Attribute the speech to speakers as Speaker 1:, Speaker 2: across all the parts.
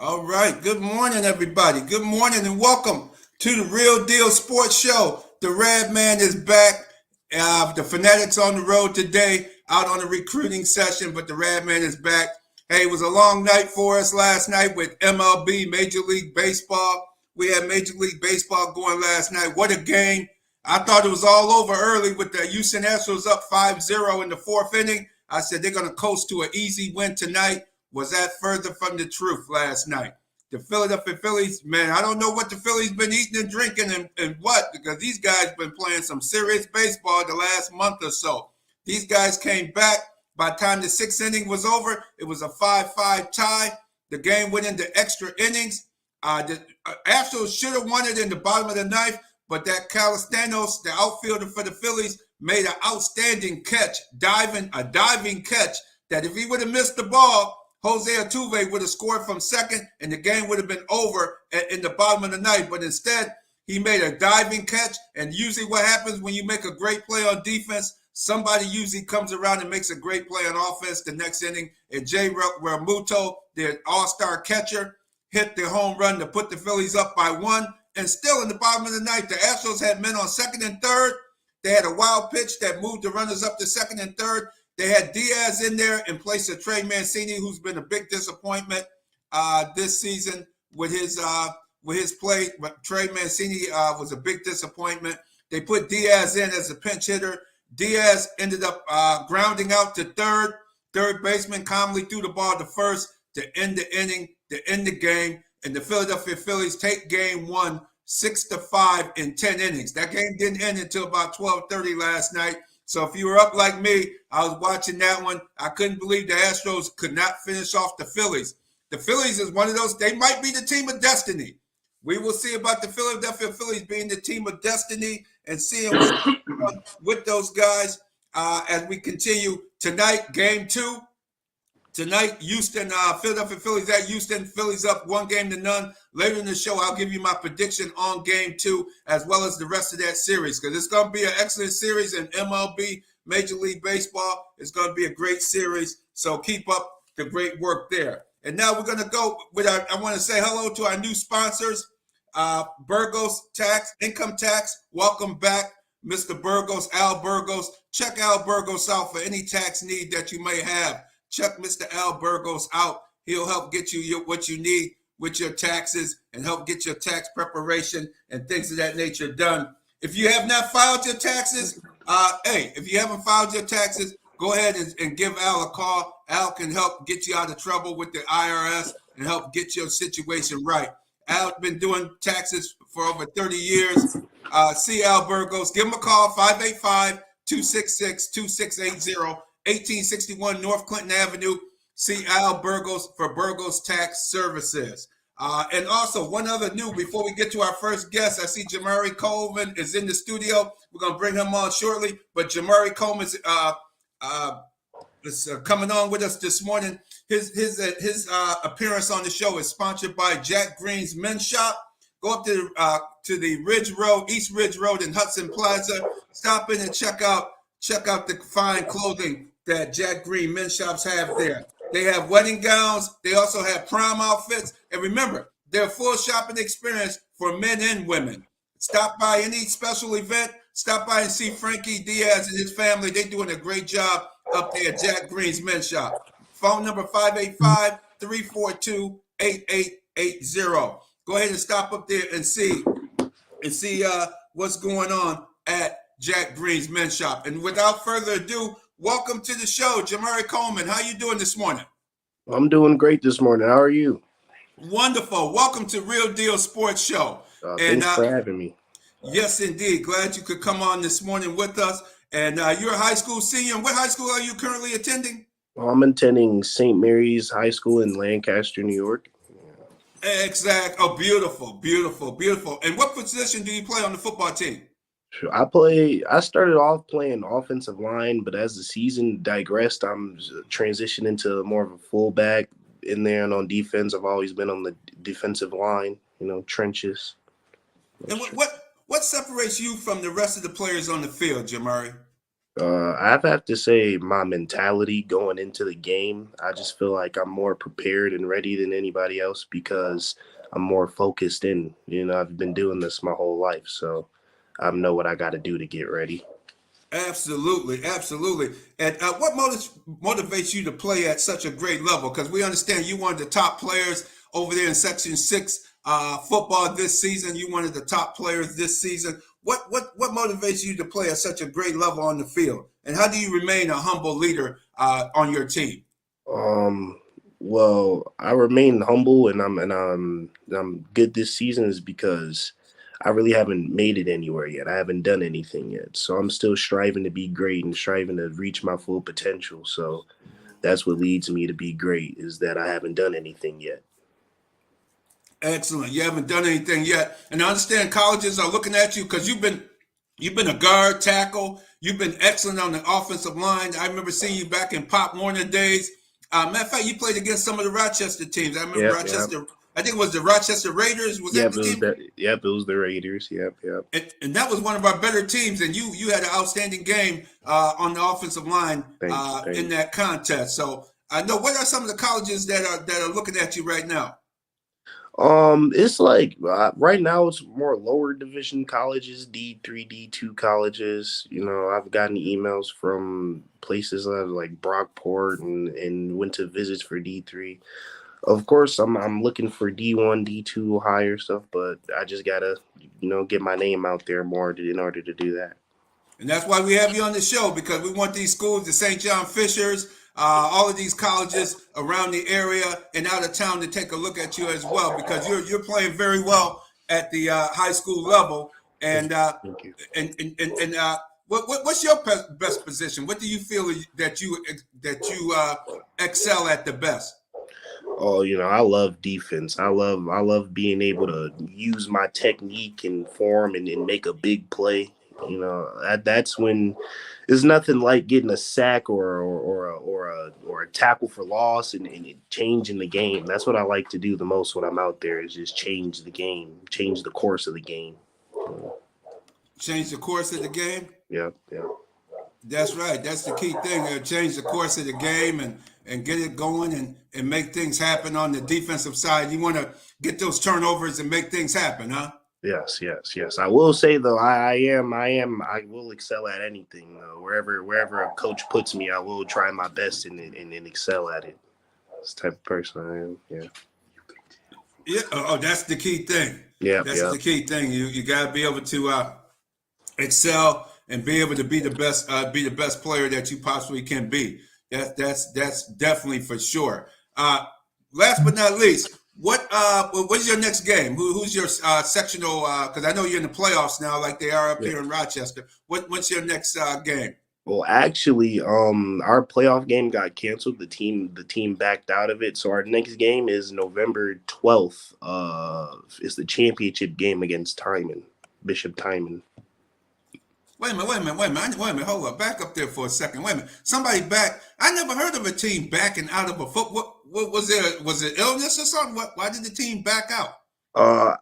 Speaker 1: All right. Good morning, everybody. Good morning and welcome to the Real Deal Sports Show. The Red Man is back. The Fanatics on the road today, out on a recruiting session, but the Red Man is back. Hey, it was a long night for us last night with MLB, Major League Baseball. We had Major League Baseball going last night. What a game. I thought it was all over early with the Houston Astros up 5-0 in the fourth inning. I said they're going to coast to an easy win tonight. Was that further from the truth last night? The Philadelphia Phillies, man, I don't know what the Phillies been eating and drinking and what, because these guys been playing some serious baseball the last month or so. These guys came back. By the time the sixth inning was over, it was a 5-5 tie. The game went into extra innings. The Astros should have won it in the bottom of the ninth, but that Castellanos, the outfielder for the Phillies, made an outstanding catch, a diving catch, that if he would have missed the ball, Jose Altuve would have scored from second, and the game would have been over in the bottom of the ninth. But instead, he made a diving catch, and usually what happens when you make a great play on defense, somebody usually comes around and makes a great play on offense the next inning. And Jay Realmuto, their all-star catcher, hit the home run to put the Phillies up by one. And still in the bottom of the ninth, the Astros had men on second and third. They had a wild pitch that moved the runners up to second and third. They had Diaz in there in place of Trey Mancini, who's been a big disappointment this season with his play. But Trey Mancini was a big disappointment. They put Diaz in as a pinch hitter. Diaz ended up grounding out to third. Third baseman calmly threw the ball to first to end the inning, to end the game. And the Philadelphia Phillies take game one, 6-5 in 10 innings. That game didn't end until about 12:30 last night. So if you were up like me, I was watching that one. I couldn't believe the Astros could not finish off the Phillies. The Phillies is one of those, they might be the team of destiny. We will see about the Philadelphia Phillies being the team of destiny and seeing what's going on with those guys as we continue. Tonight, game two. Tonight, Houston, Philadelphia Phillies at Houston. Phillies up 1-0. Later in the show, I'll give you my prediction on game two, as well as the rest of that series, because it's going to be an excellent series in MLB, Major League Baseball. It's going to be a great series, so keep up the great work there. And now we're going to go with I want to say hello to our new sponsors, Burgos Income Tax. Welcome back, Mr. Burgos, Al Burgos. Check Al Burgos out for any tax need that you may have. Check Mr. Al Burgos out. He'll help get you what you need with your taxes and help get your tax preparation and things of that nature done. If you have not filed your taxes, if you haven't filed your taxes, go ahead and give Al a call. Al can help get you out of trouble with the IRS and help get your situation right. Al's been doing taxes for over 30 years. See Al Burgos. Give him a call, 585-266-2680. 1861 North Clinton Avenue. See Al Burgos for Burgos Tax Services. And also, one other new, before we get to our first guest, I see Jamari Coleman is in the studio. We're going to bring him on shortly. But Jamari Coleman is coming on with us this morning. His appearance on the show is sponsored by Jack Green's Men's Shop. Go up to the Ridge Road, East Ridge Road in Hudson Plaza. Stop in and check out the fine clothing that Jack Green Men's Shops have there. They have wedding gowns. They also have prom outfits. And remember, they're a full shopping experience for men and women. Stop by any special event. Stop by and see Frankie Diaz and his family. They're doing a great job up there at Jack Green's Men's Shop. Phone number 585-342-8880. Go ahead and stop up there and see what's going on at Jack Green's Men's Shop. And without further ado, welcome to the show, Jamari Coleman. How you doing this morning?
Speaker 2: I'm doing great this morning. How are you?
Speaker 1: Wonderful. Welcome to Real Deal Sports Show.
Speaker 2: Thanks for having me.
Speaker 1: Yes, indeed. Glad you could come on this morning with us. And you're a high school senior. And what high school are you currently attending?
Speaker 2: I'm attending St. Mary's High School in Lancaster, New York.
Speaker 1: Exact. Oh, beautiful, beautiful, beautiful. And what position do you play on the football team?
Speaker 2: I started off playing offensive line, but as the season digressed, I'm transitioning to more of a fullback in there, and on defense, I've always been on the defensive line, trenches.
Speaker 1: And what separates you from the rest of the players on the field, Jamari?
Speaker 2: I'd have to say my mentality going into the game. I just feel like I'm more prepared and ready than anybody else because I'm more focused in. I've been doing this my whole life, so I know what I got to do to get ready.
Speaker 1: Absolutely, absolutely. And what motivates you to play at such a great level? Because we understand you one of the top players over there in Section 6 football this season. You one of the top players this season. What motivates you to play at such a great level on the field? And how do you remain a humble leader on your team?
Speaker 2: Um, well, I remain humble and I'm good this season is because I really haven't made it anywhere yet. I haven't done anything yet. So I'm still striving to be great and striving to reach my full potential. So that's what leads me to be great is that I haven't done anything yet.
Speaker 1: Excellent. You haven't done anything yet, and I understand colleges are looking at you because you've been a guard, tackle. You've been excellent on the offensive line. I remember seeing you back in Pop Warner days. Matter of fact, you played against some of the Rochester teams. I remember
Speaker 2: Yep, yep.
Speaker 1: Rochester. I think it was the Rochester Raiders. Was that
Speaker 2: Yep,
Speaker 1: the
Speaker 2: it was
Speaker 1: team?
Speaker 2: yep, it was the Raiders. Yep, yep.
Speaker 1: And that was one of our better teams. And you had an outstanding game on the offensive line
Speaker 2: Thank you,
Speaker 1: in
Speaker 2: thank you.
Speaker 1: that contest. So I know what are some of the colleges that are looking at you right now.
Speaker 2: It's like right now it's more lower division colleges, D3, D2 colleges. I've gotten emails from places like Brockport and went to visits for D3. Of course, I'm looking for D1, D2 higher stuff, but I just gotta get my name out there more in order to do that.
Speaker 1: And that's why we have you on the show because we want these schools, the St. John Fishers, all of these colleges around the area and out of town to take a look at you as well because you're playing very well at the high school level.
Speaker 2: Thank
Speaker 1: And
Speaker 2: you.
Speaker 1: uh,
Speaker 2: Thank you.
Speaker 1: and what's your best position? What do you feel that you excel at the best?
Speaker 2: Oh, I love defense. I love being able to use my technique and form and make a big play. That's when there's nothing like getting a sack or a tackle for loss and it changing the game. That's what I like to do the most when I'm out there is just change the game, change the course of the game.
Speaker 1: Change the course of the game?
Speaker 2: Yeah, yeah.
Speaker 1: That's right. That's the key thing. Change the course of the game and get it going and make things happen on the defensive side. You want to get those turnovers and make things happen, huh?
Speaker 2: Yes, yes, yes. I will say though, I will excel at anything though. Wherever a coach puts me, I will try my best and excel at it. This type of person I am. Yeah.
Speaker 1: Yeah. Oh, that's the key thing.
Speaker 2: Yeah,
Speaker 1: That's
Speaker 2: yeah.
Speaker 1: the key thing. You got to be able to excel and be able to be the best player that you possibly can be. That's definitely for sure. Last but not least, what's your next game? Who's your sectional? Because I know you're in the playoffs now, like they are up
Speaker 2: Yeah.
Speaker 1: here in Rochester. What's your next game?
Speaker 2: Well, actually, our playoff game got canceled. The team backed out of it. So our next game is November 12th. It's the championship game against Timon, Bishop Timon.
Speaker 1: Wait a minute. Hold up. Back up there for a second. Wait a minute. Somebody back. I never heard of a team backing out of a foot. What was there? Was it illness or something? Why did the team back out?
Speaker 2: Uh,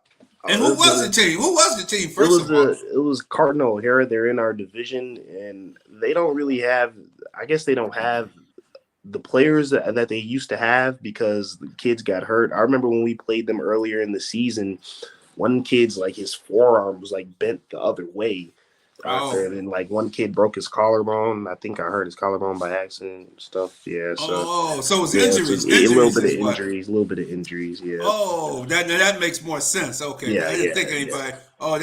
Speaker 1: And
Speaker 2: it
Speaker 1: who
Speaker 2: was
Speaker 1: was
Speaker 2: a
Speaker 1: the team? Who was the team,
Speaker 2: It
Speaker 1: first
Speaker 2: was
Speaker 1: of all?
Speaker 2: Cardinal O'Hara. They're in our division, and they don't really have. I guess they don't have the players that they used to have because the kids got hurt. I remember when we played them earlier in the season. One kid's like his forearm was like bent the other way,
Speaker 1: Oh,
Speaker 2: and then like one kid broke his collarbone. I think I hurt his collarbone by accident and stuff. Yeah, so
Speaker 1: so it was
Speaker 2: yeah, so
Speaker 1: injuries.
Speaker 2: a little
Speaker 1: Injuries
Speaker 2: bit of
Speaker 1: is what.
Speaker 2: injuries, a little bit of injuries. Yeah,
Speaker 1: Oh, that makes more sense. Okay,
Speaker 2: yeah,
Speaker 1: I didn't
Speaker 2: yeah,
Speaker 1: think
Speaker 2: yeah.
Speaker 1: anybody. Oh,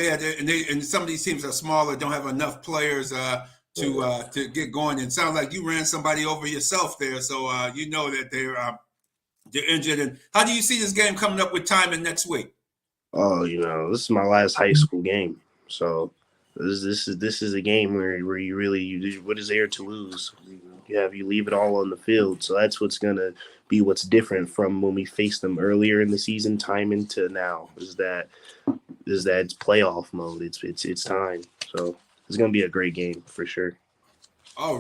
Speaker 1: and some of these teams are smaller, don't have enough players to get going. And it sounds like you ran somebody over yourself there, so you know that they're injured. And how do you see this game coming up with timing next week?
Speaker 2: Oh, this is my last high school game, so this is a game where you really what is there to lose? You leave it all on the field, so that's what's gonna be what's different from when we faced them earlier in the season, time into now is that it's playoff mode. It's time, so it's gonna be a great game for sure.
Speaker 1: All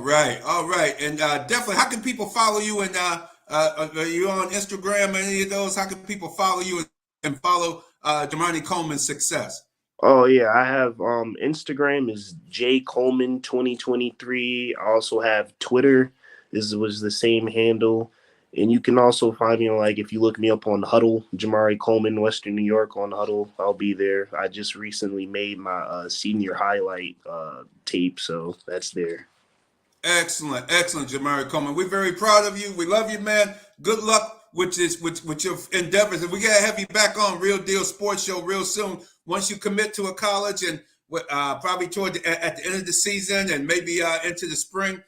Speaker 1: right, and definitely, how can people follow you? And are you on Instagram or any of those? How can people follow you and follow Damani Coleman's success?
Speaker 2: Oh yeah, I have Instagram is J Coleman 2023. I also have Twitter. This was the same handle. And you can also find me on, like, if you look me up on Huddle, Jamari Coleman, Western New York on Huddle, I'll be there. I just recently made my senior highlight tape, so that's there.
Speaker 1: Excellent, excellent, Jamari Coleman. We're very proud of you. We love you, man. Good luck with your endeavors, and we gotta have you back on Real Deal Sports Show real soon. Once you commit to a college, and probably at the end of the season, and maybe into the spring.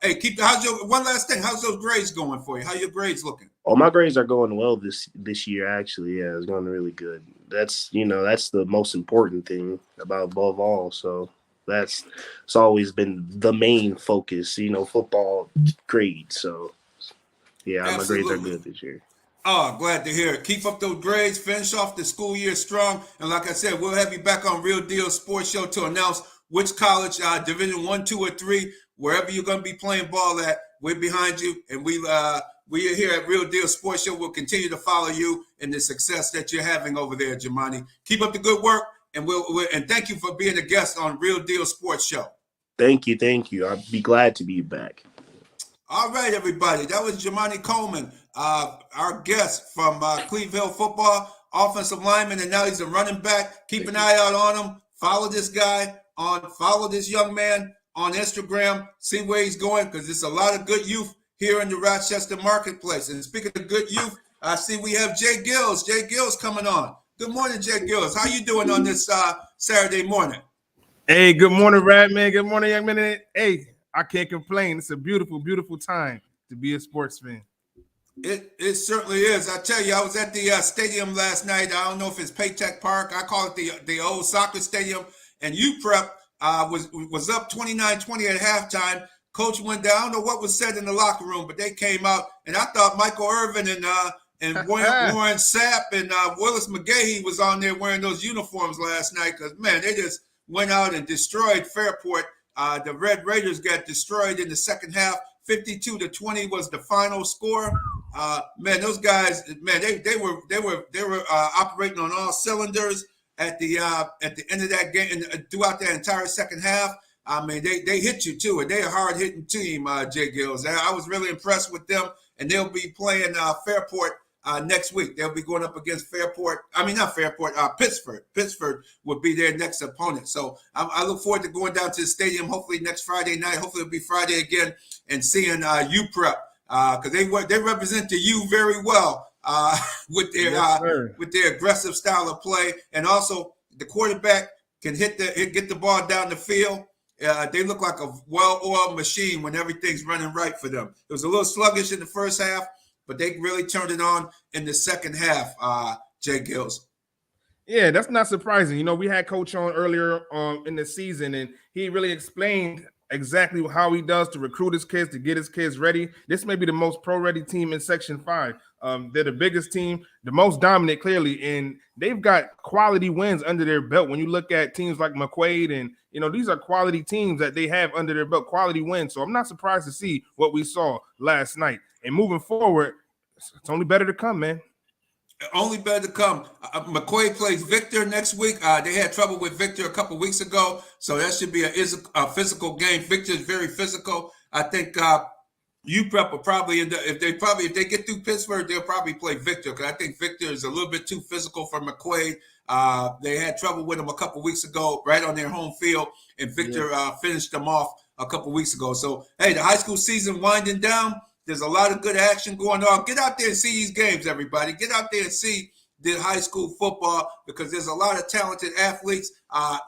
Speaker 1: Hey, how's your one last thing? How's those grades going for you? How your grades looking?
Speaker 2: Oh, my grades are going well this year. Actually, yeah, it's going really good. That's the most important thing above all. So it's always been the main focus. Football grades. So yeah,
Speaker 1: Absolutely.
Speaker 2: My grades are good this year.
Speaker 1: Oh, glad to hear it. Keep up those grades. Finish off the school year strong. And like I said, we'll have you back on Real Deal Sports Show to announce which college, Division 1, 2, or 3, wherever you're going to be playing ball at. We're behind you, and we are here at Real Deal Sports Show. We'll continue to follow you and the success that you're having over there, Jamani. Keep up the good work, and and thank you for being a guest on Real Deal Sports Show.
Speaker 2: Thank you. I'll be glad to be back.
Speaker 1: All right, everybody. That was Jamani Coleman, our guest from Cleveland football, offensive lineman, and now he's a running back. Keep an eye out on him. Follow this young man on Instagram. See where he's going, because there's a lot of good youth here in the Rochester marketplace. And speaking of good youth, I see we have Jay Gills. Jay Gills coming on. Good morning, Jay Gills. How you doing on this Saturday morning?
Speaker 3: Hey, good morning, Rad Man. Good morning, young man. Hey, I can't complain. It's a beautiful, beautiful time to be a sports fan.
Speaker 1: It certainly is. I tell you, I was at the stadium last night. I don't know if it's Paytech Park. I call it the old soccer stadium. And UPrep was up 29-20 at halftime. Coach went down. I don't know what was said in the locker room, but they came out. And I thought Michael Irvin and Warren Sapp and Willis McGahee was on there wearing those uniforms last night, because, man, they just went out and destroyed Fairport. The Red Raiders got destroyed in the second half. 52-20 was the final score. Man, those guys, man, they were operating on all cylinders at the end of that game and throughout that entire second half. I mean, they hit you too, and they're a hard hitting team, Jay Gills. I was really impressed with them, and they'll be playing Fairport next week. They'll be going up against Fairport. I mean, not Fairport, Pittsford. Pittsford will be their next opponent. So I look forward to going down to the stadium, hopefully next Friday night. Hopefully it'll be Friday again, and seeing UPrep, because they represent the U very well with their aggressive style of play, and also the quarterback can get the ball down the field. They look like a well-oiled machine when everything's running right for them. It was a little sluggish in the first half, but they really turned it on in the second half, Jay Gills.
Speaker 3: Yeah, that's not surprising. We had Coach on earlier in the season, and he really explained exactly how he does to recruit his kids, to get his kids ready. This may be the most pro-ready team in Section 5. They're the biggest team, the most dominant, clearly, and they've got quality wins under their belt. When you look at teams like McQuaid, and these are quality teams that they have under their belt, quality wins. So I'm not surprised to see what we saw last night. And moving forward, it's only better to come, man.
Speaker 1: Only better to come. McQuaid plays Victor next week. They had trouble with Victor a couple weeks ago, so that should be a physical game. Victor is very physical. I think UPrep will probably end up, if they get through Pittsburgh, they'll probably play Victor, because I think Victor is a little bit too physical for McQuaid. They had trouble with him a couple weeks ago, right on their home field, and Victor finished them off a couple weeks ago. So, hey, the high school season winding down. There's a lot of good action going on. Get out there and see these games, everybody. Get out there and see the high school football, because there's a lot of talented athletes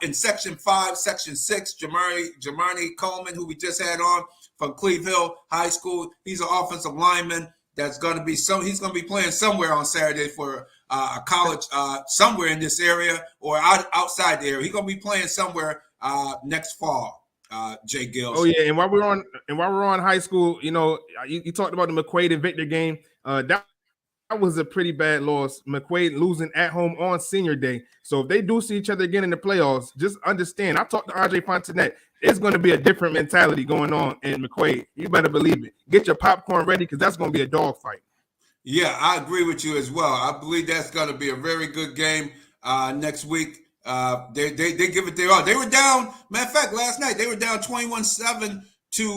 Speaker 1: in Section 5, Section 6. Jamani Coleman, who we just had on from Cleve Hill High School, he's an offensive lineman that's going to be he's going to be playing somewhere on Saturday for a college somewhere in this area or outside the area. He's going to be playing somewhere next fall. Jay Gills.
Speaker 3: Oh yeah, and while we're on high school, you talked about the McQuaid and Victor game. That was a pretty bad loss. McQuaid losing at home on senior day. So if they do see each other again in the playoffs, just understand. I talked to RJ Fontenette. It's going to be a different mentality going on in McQuaid. You better believe it. Get your popcorn ready, because that's going to be a dogfight.
Speaker 1: Yeah, I agree with you as well. I believe that's going to be a very good game next week. They give it their all. They were down. Matter of fact, last night they were down 21-7 to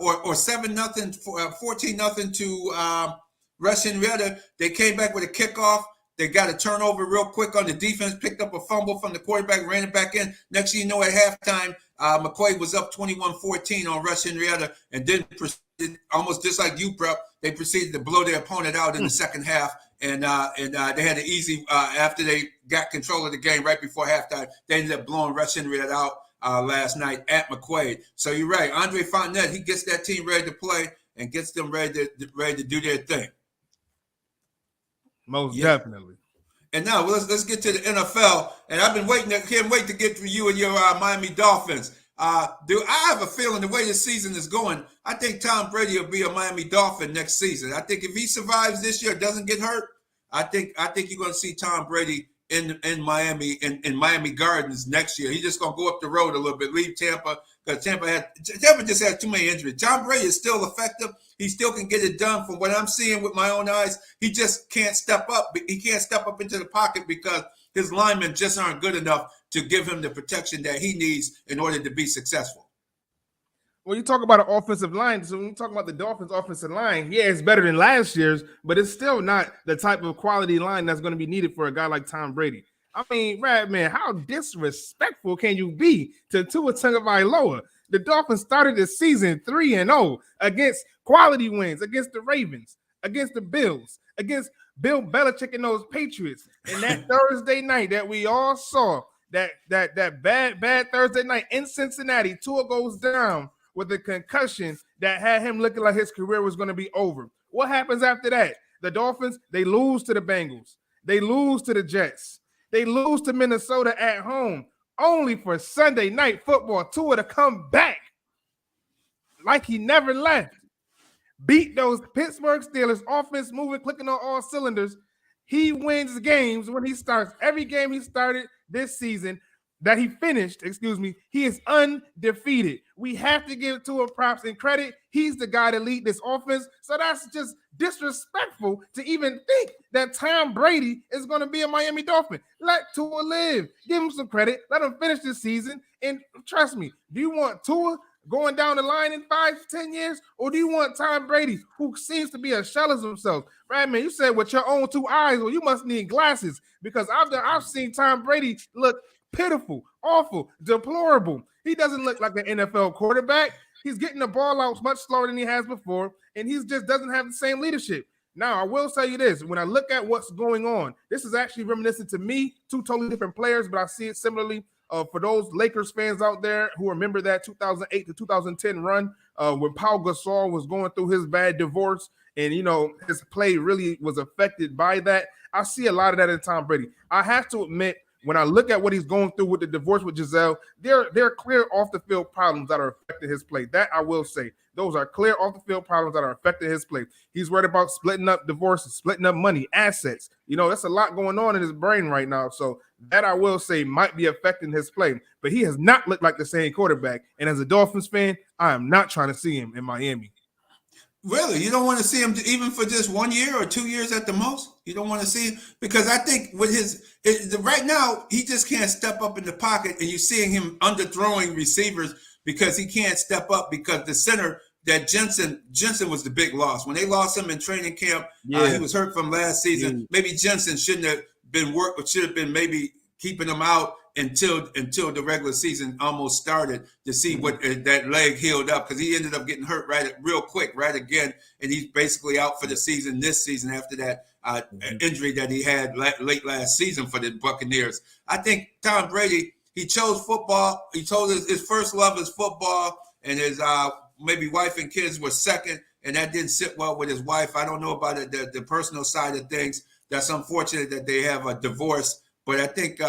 Speaker 1: or 7-0, 14-0 to Rush Henrietta. They came back with a kickoff. They got a turnover real quick on the defense, picked up a fumble from the quarterback, ran it back in. Next thing you know, at halftime, McQuaid was up 21-14 on Rush Henrietta, and then proceeded, almost just like you, Prep, they proceeded to blow their opponent out in the second half. And they had an easy, after they got control of the game right before halftime, they ended up blowing Rush Henrietta out last night at McQuaid. So you're right. Andre Fontenette, he gets that team ready to play and gets them ready to do their thing.
Speaker 3: Most definitely.
Speaker 1: And now let's get to the NFL. And I've been can't wait to get to you and your Miami Dolphins. I have a feeling the way the season is going, I think Tom Brady will be a Miami Dolphin next season. I think if he survives this year, doesn't get hurt, I think you're going to see Tom Brady in Miami in Miami Gardens next year. He's just going to go up the road a little bit, leave Tampa, because Tampa just had too many injuries. Tom Brady is still effective. He still can get it done from what I'm seeing with my own eyes. He just can't step up. He can't step up into the pocket because his linemen just aren't good enough to give him the protection that he needs in order to be successful.
Speaker 3: When you talk about an offensive line, so when you talk about the Dolphins' offensive line, yeah, it's better than last year's, but it's still not the type of quality line that's going to be needed for a guy like Tom Brady. I mean, Radman, how disrespectful can you be to Tua Tagovailoa? The Dolphins started the season 3-0 against quality wins, against the Ravens, against the Bills, against Bill Belichick and those Patriots. And that Thursday night that we all saw, that bad Thursday night in Cincinnati, Tua goes down with a concussion that had him looking like his career was going to be over. What happens after that? The Dolphins, they lose to the Bengals. They lose to the Jets. They lose to Minnesota at home, only for Sunday night football, Tua to come back like he never left. Beat those Pittsburgh Steelers, offense moving, clicking on all cylinders. He wins games when he starts. Every game he started this season that he finished, he is undefeated. We have to give Tua props and credit. He's the guy to lead this offense. So that's just disrespectful to even think that Tom Brady is going to be a Miami Dolphin. Let Tua live. Give him some credit. Let him finish this season. And trust me, do you want Tua going down the line in 5-10 years? Or do you want Tom Brady, who seems to be a shell of himself? Right, man, you said with your own two eyes, well, you must need glasses, because I've seen Tom Brady look pitiful, awful, deplorable. He doesn't look like an NFL quarterback. He's getting the ball out much slower than he has before, and he just doesn't have the same leadership. Now, I will tell you this. When I look at what's going on, this is actually reminiscent to me, two totally different players, but I see it similarly for those Lakers fans out there who remember that 2008 to 2010 run when Pau Gasol was going through his bad divorce, and, his play really was affected by that. I see a lot of that in Tom Brady. I have to admit, when I look at what he's going through with the divorce with Giselle, there are clear off-the-field problems that are affecting his play. That I will say. Those are clear off-the-field problems that are affecting his play. He's worried about splitting up divorces, splitting up money, assets. That's a lot going on in his brain right now. So that I will say might be affecting his play. But he has not looked like the same quarterback. And as a Dolphins fan, I am not trying to see him in Miami.
Speaker 1: Really? You don't want to see him even for just 1 year or 2 years at the most? You don't want to see him? Because I think with right now, he just can't step up in the pocket, and you're seeing him underthrowing receivers because he can't step up, because the center, that Jensen was the big loss. When they lost him in training camp, he was hurt from last season. Yeah. Maybe Jensen shouldn't have been should have been maybe keeping him out until the regular season almost started, to see what that leg healed up, because he ended up getting hurt real quick again, and he's basically out for the season this season after that injury that he had late last season for the Buccaneers. I think Tom Brady, he chose football. He told his first love is football, and his maybe wife and kids were second, and that didn't sit well with his wife. I don't know about the personal side of things. That's unfortunate that they have a divorce, but I think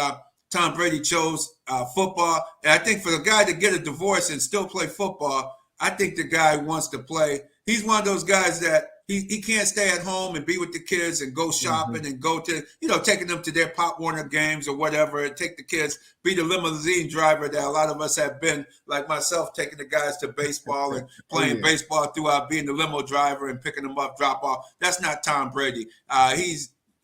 Speaker 1: Tom Brady chose football. And I think for the guy to get a divorce and still play football, I think the guy wants to play. He's one of those guys that he can't stay at home and be with the kids and go shopping and go to, taking them to their Pop Warner games or whatever, and take the kids, be the limousine driver that a lot of us have been, like myself, taking the guys to baseball and playing baseball throughout, being the limo driver and picking them up, drop off. That's not Tom Brady. He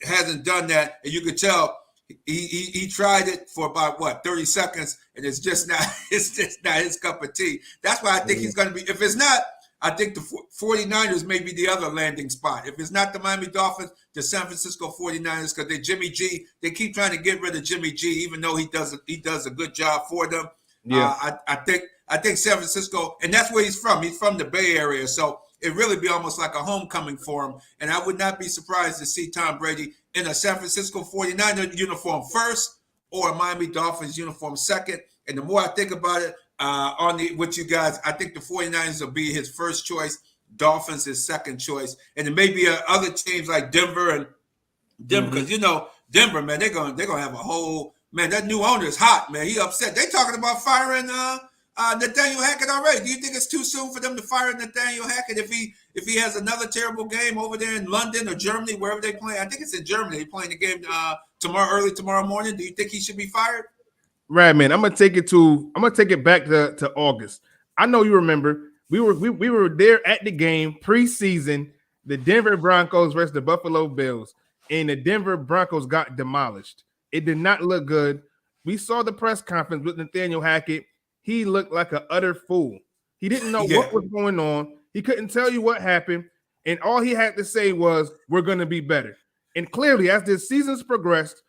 Speaker 1: hasn't done that, and you could tell He tried it for about 30 seconds, and it's just not his cup of tea. That's why I think he's going to be. If it's not, I think the 49ers may be the other landing spot. If it's not the Miami Dolphins, the San Francisco 49ers, because they Jimmy G. They keep trying to get rid of Jimmy G, even though he does a good job for them.
Speaker 3: Yeah,
Speaker 1: I think San Francisco, and that's where he's from. He's from the Bay Area, so it really be almost like a homecoming for him. And I would not be surprised to see Tom Brady in a San Francisco 49er uniform first or a Miami Dolphins uniform second. And the more I think about it, with you guys, I think the 49ers will be his first choice, Dolphins his second choice. And there may be other teams like Denver, because Denver, man, they're gonna have a whole, man, that new owner is hot, man. He upset. They talking about firing Nathaniel Hackett already. Do you think it's too soon for them to fire Nathaniel Hackett if he has another terrible game over there in London or Germany, wherever they play? I think it's in Germany. They're playing the game early tomorrow morning. Do you think he should be fired?
Speaker 3: Right, man. I'm gonna take it back to August. I know you remember we were there at the game preseason, the Denver Broncos versus the Buffalo Bills, and the Denver Broncos got demolished. It did not look good. We saw the press conference with Nathaniel Hackett. He looked like an utter fool. He didn't know what was going on. He couldn't tell you what happened. And all he had to say was, we're going to be better. And clearly, as the season's progressed,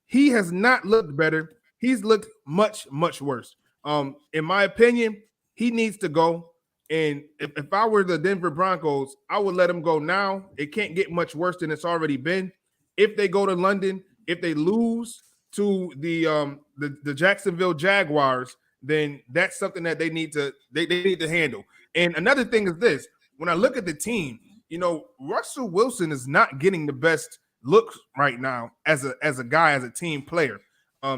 Speaker 3: he has not looked better. He's looked much, much worse. In my opinion, he needs to go. And if I were the Denver Broncos, I would let him go now. It can't get much worse than it's already been. If they go to London, if they lose to the Jacksonville Jaguars, then that's something that they need to handle. And another thing is this: when I look at the team, Russell Wilson is not getting the best looks right now as a team player.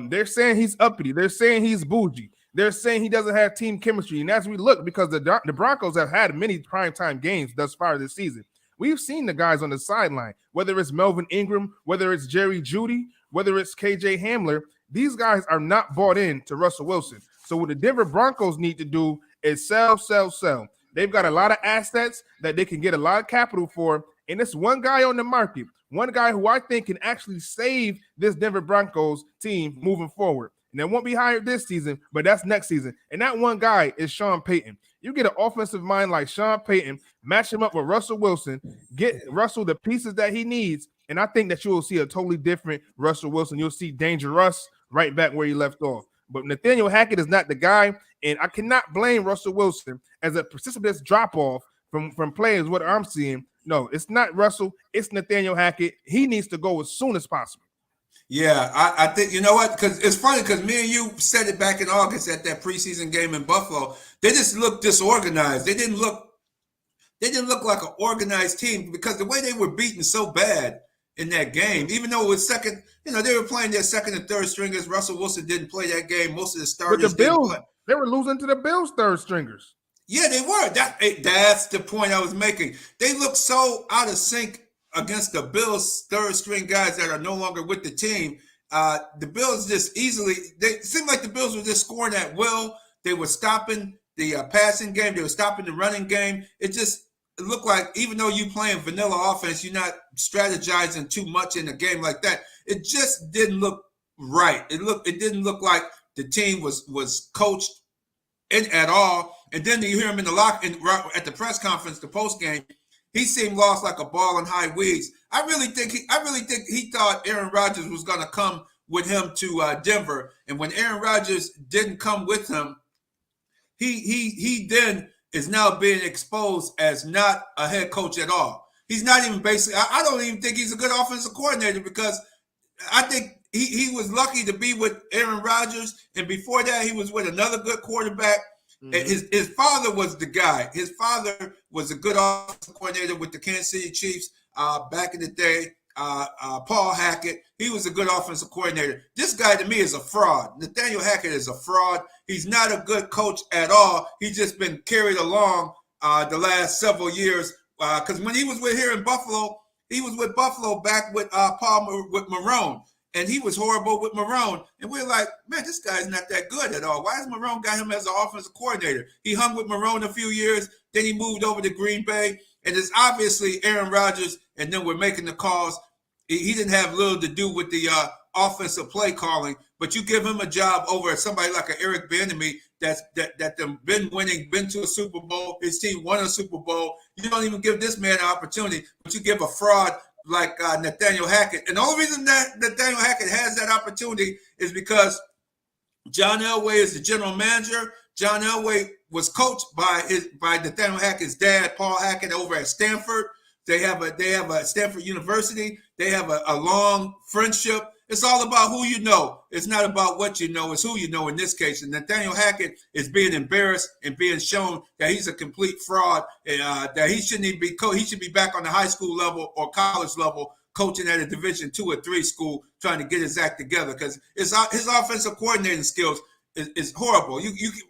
Speaker 3: They're saying he's uppity. They're saying he's bougie. They're saying he doesn't have team chemistry. And as we look, because the Broncos have had many primetime games thus far this season, we've seen the guys on the sideline, whether it's Melvin Ingram, whether it's Jerry Jeudy, whether it's KJ Hamler, these guys are not bought in to Russell Wilson. So what the Denver Broncos need to do is sell. They've got a lot of assets that they can get a lot of capital for, and it's one guy on the market, one guy who I think can actually save this Denver Broncos team moving forward. And they won't be hired this season, but that's next season. And that one guy is Sean Payton. You get an offensive mind like Sean Payton, match him up with Russell Wilson, get Russell the pieces that he needs, and I think that you will see a totally different Russell Wilson. You'll see Dangerous right back where he left off. But Nathaniel Hackett is not the guy, and I cannot blame Russell Wilson as a precipitous drop-off from players, what I'm seeing. No, it's not Russell. It's Nathaniel Hackett. He needs to go as soon as possible.
Speaker 1: Yeah, I think, you know what? Because it's funny because me and you said it back in August at that preseason game in Buffalo. They just looked disorganized. They didn't look like an organized team because the way they were beaten so bad in that game, even though it was second, they were playing their second and third stringers. Russell Wilson didn't play that game. Most of the starters
Speaker 3: But the Bills, they were losing to the Bills' third stringers.
Speaker 1: Yeah, they were. That's the point I was making. They look so out of sync against the Bills' third string guys that are no longer with the team. The Bills they seemed like the Bills were just scoring at will. They were stopping the passing game. They were stopping the running game. It looked like even though you playing vanilla offense, you're not strategizing too much in a game like that. It just didn't look right. It didn't look like the team was coached at all. And then you hear him in the at the press conference, the post game. He seemed lost like a ball in high weeds. I really think he thought Aaron Rodgers was going to come with him to Denver, and when Aaron Rodgers didn't come with him, he then is now being exposed as not a head coach at all. He's not even basically. I don't even think he's a good offensive coordinator because I think he was lucky to be with Aaron Rodgers, and before that he was with another good quarterback. Mm-hmm. His father was the guy. His father was a good offensive coordinator with the Kansas City Chiefs back in the day. Paul Hackett, he was a good offensive coordinator. This guy to me is a fraud. Nathaniel Hackett is a fraud. He's not a good coach at all. He's just been carried along the last several years. Because when he was here in Buffalo, he was with Buffalo back with with Marrone. And he was horrible with Marrone. And we're like, man, this guy's not that good at all. Why has Marrone got him as an offensive coordinator? He hung with Marrone a few years. Then he moved over to Green Bay. And it's obviously Aaron Rodgers. And then we're making the calls. He didn't have little to do with the offensive play calling, but you give him a job over somebody like an Eric Bieniemy that them been winning, been to a Super Bowl. His team won a Super Bowl. You don't even give this man an opportunity, but you give a fraud like Nathaniel Hackett. And the only reason that Nathaniel Hackett has that opportunity is because John Elway is the general manager. John Elway was coached by Nathaniel Hackett's dad, Paul Hackett, over at Stanford. They have a Stanford University. They have a long friendship. It's all about who you know. It's not about what you know. It's who you know in this case. And Nathaniel Hackett is being embarrassed and being shown that he's a complete fraud, that he shouldn't even be he should be back on the high school level or college level coaching at a Division II or III school trying to get his act together because his offensive coordinating skills is horrible.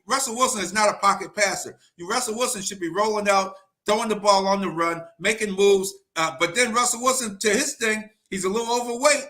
Speaker 1: Russell Wilson is not a pocket passer. Russell Wilson should be rolling out, throwing the ball on the run, making moves. But then Russell Wilson, to his thing, he's a little overweight.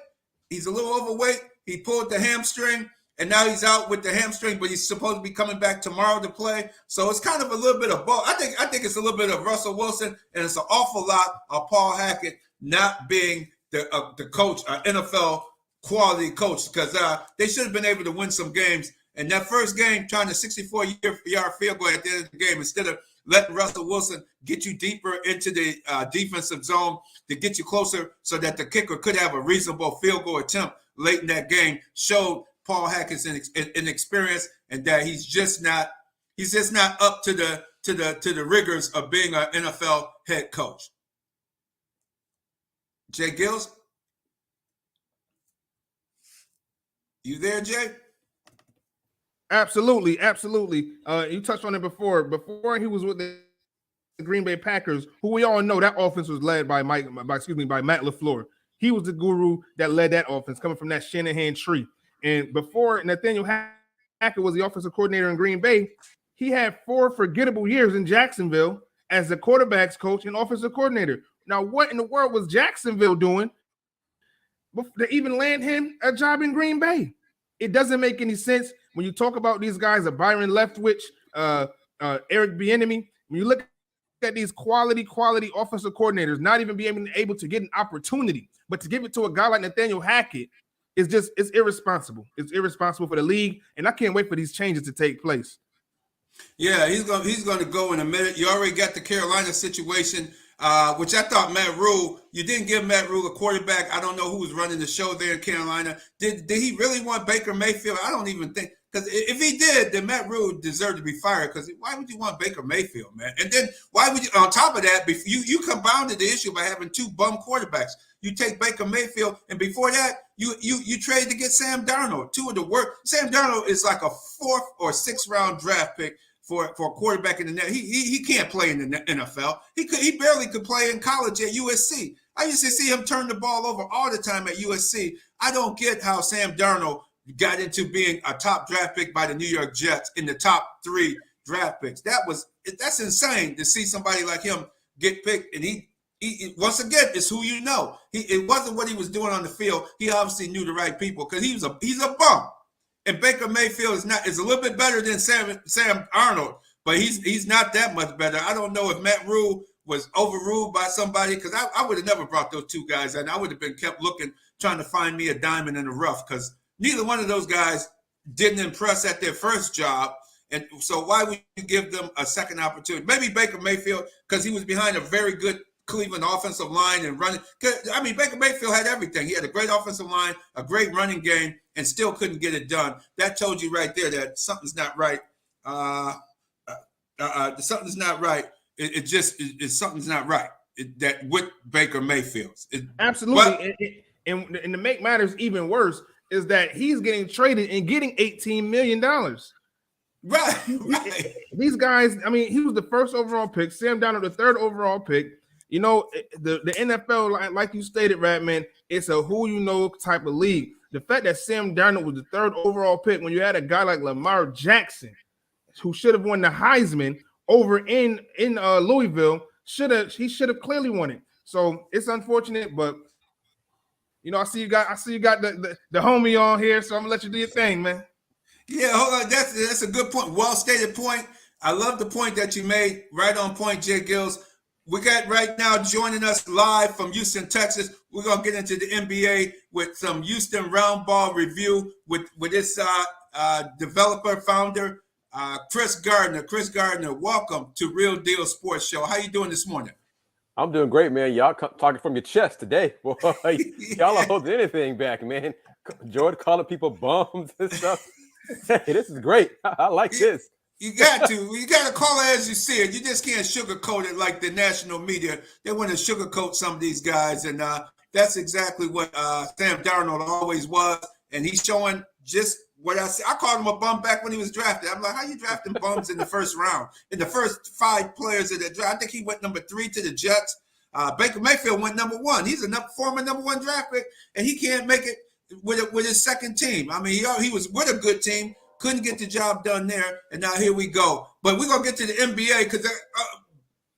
Speaker 1: He pulled the hamstring, and now he's out with the hamstring, but he's supposed to be coming back tomorrow to play. So it's kind of a little bit of both. I think it's a little bit of Russell Wilson, and it's an awful lot of Paul Hackett not being the coach, NFL quality coach, because they should have been able to win some games. And that first game, trying to 64-yard field goal at the end of the game, instead of letting Russell Wilson get you deeper into the defensive zone to get you closer so that the kicker could have a reasonable field goal attempt late in that game, showed Paul Hackett's inexperience and that he's just not up to the rigors of being an NFL head coach. Jay Gills? You there, Jay?
Speaker 3: Absolutely. You touched on it before. Before he was with the Green Bay Packers, who we all know that offense was led by Matt LaFleur. He was the guru that led that offense, coming from that Shanahan tree. And before Nathaniel Hackett was the offensive coordinator in Green Bay, he had 4 forgettable years in Jacksonville as the quarterback's coach and offensive coordinator. Now, what in the world was Jacksonville doing to even land him a job in Green Bay? It doesn't make any sense when you talk about these guys, Byron Leftwich, Eric Bieniemy. When you look at these quality offensive coordinators, not even being able to get an opportunity, but to give it to a guy like Nathaniel Hackett it's irresponsible. It's irresponsible for the league, and I can't wait for these changes to take place.
Speaker 1: Yeah, he's going to go in a minute. You already got the Carolina situation, which I thought Matt Rule, you didn't give Matt Rule a quarterback. I don't know who was running the show there in Carolina. Did he really want Baker Mayfield? I don't even think, because if he did, then Matt Rule deserved to be fired, because why would you want Baker Mayfield, man? And then why would you, on top of that, you compounded the issue by having 2 bum quarterbacks. You take Baker Mayfield, and before that, you trade to get Sam Darnold. 2 of the worst. Sam Darnold is like a 4th or 6th round draft pick for a quarterback in the net. He can't play in the NFL. He barely could play in college at USC. I used to see him turn the ball over all the time at USC. I don't get how Sam Darnold got into being a top draft pick by the New York Jets in the top 3 draft picks. That's insane to see somebody like him get picked, and he once again, it's who you know. It wasn't what he was doing on the field. He obviously knew the right people, because he's a bum. And Baker Mayfield is a little bit better than Sam Arnold, but he's not that much better. I don't know if Matt Rule was overruled by somebody, because I would have never brought those 2 guys in. I would have been kept looking, trying to find me a diamond in the rough, because neither one of those guys didn't impress at their first job. And so why would you give them a second opportunity? Maybe Baker Mayfield, because he was behind a very good Cleveland offensive line and running. I mean, Baker Mayfield had everything. He had a great offensive line, a great running game, and still couldn't get it done. That told you right there that something's not right. Something's not right. Something's not right. That with Baker Mayfield.
Speaker 3: Absolutely. And to make matters even worse is that he's getting traded and getting $18 million.
Speaker 1: Right.
Speaker 3: These guys, I mean, he was the 1st overall pick. Sam Darnold, the 3rd overall pick. You know, the NFL, like you stated, Radman, it's a who you know type of league. The fact that Sam Darnold was the 3rd overall pick when you had a guy like Lamar Jackson, who should have won the Heisman over in Louisville, he should have clearly won it. So it's unfortunate, but you know, I see you got the homie on here, so I'm gonna let you do your thing, man.
Speaker 1: Yeah, hold on. That's a good point. Well stated point. I love the point that you made. Right on point, Jay Gills. We got right now joining us live from Houston, Texas. We're gonna get into the NBA with some Houston round ball review with this developer founder, Chris Gardner. Chris Gardner, welcome to Real Deal Sports Show. How you doing this morning?
Speaker 4: I'm doing great, man. Y'all talking from your chest today. Boy, y'all are holding anything back, man. Jordan calling people bums and stuff. Hey, this is great. I like this.
Speaker 1: You got to call it as you see it. You just can't sugarcoat it like the national media. They want to sugarcoat some of these guys, and that's exactly what Sam Darnold always was. And he's showing just what I said. I called him a bum back when he was drafted. I'm like, how you drafting bums in the first round? In the first 5 players of the draft, I think he went number 3 to the Jets. Baker Mayfield went number 1. He's a former number 1 draft pick, and he can't make it with his second team. I mean, he was with a good team. Couldn't get the job done there, and now here we go. But we're going to get to the NBA because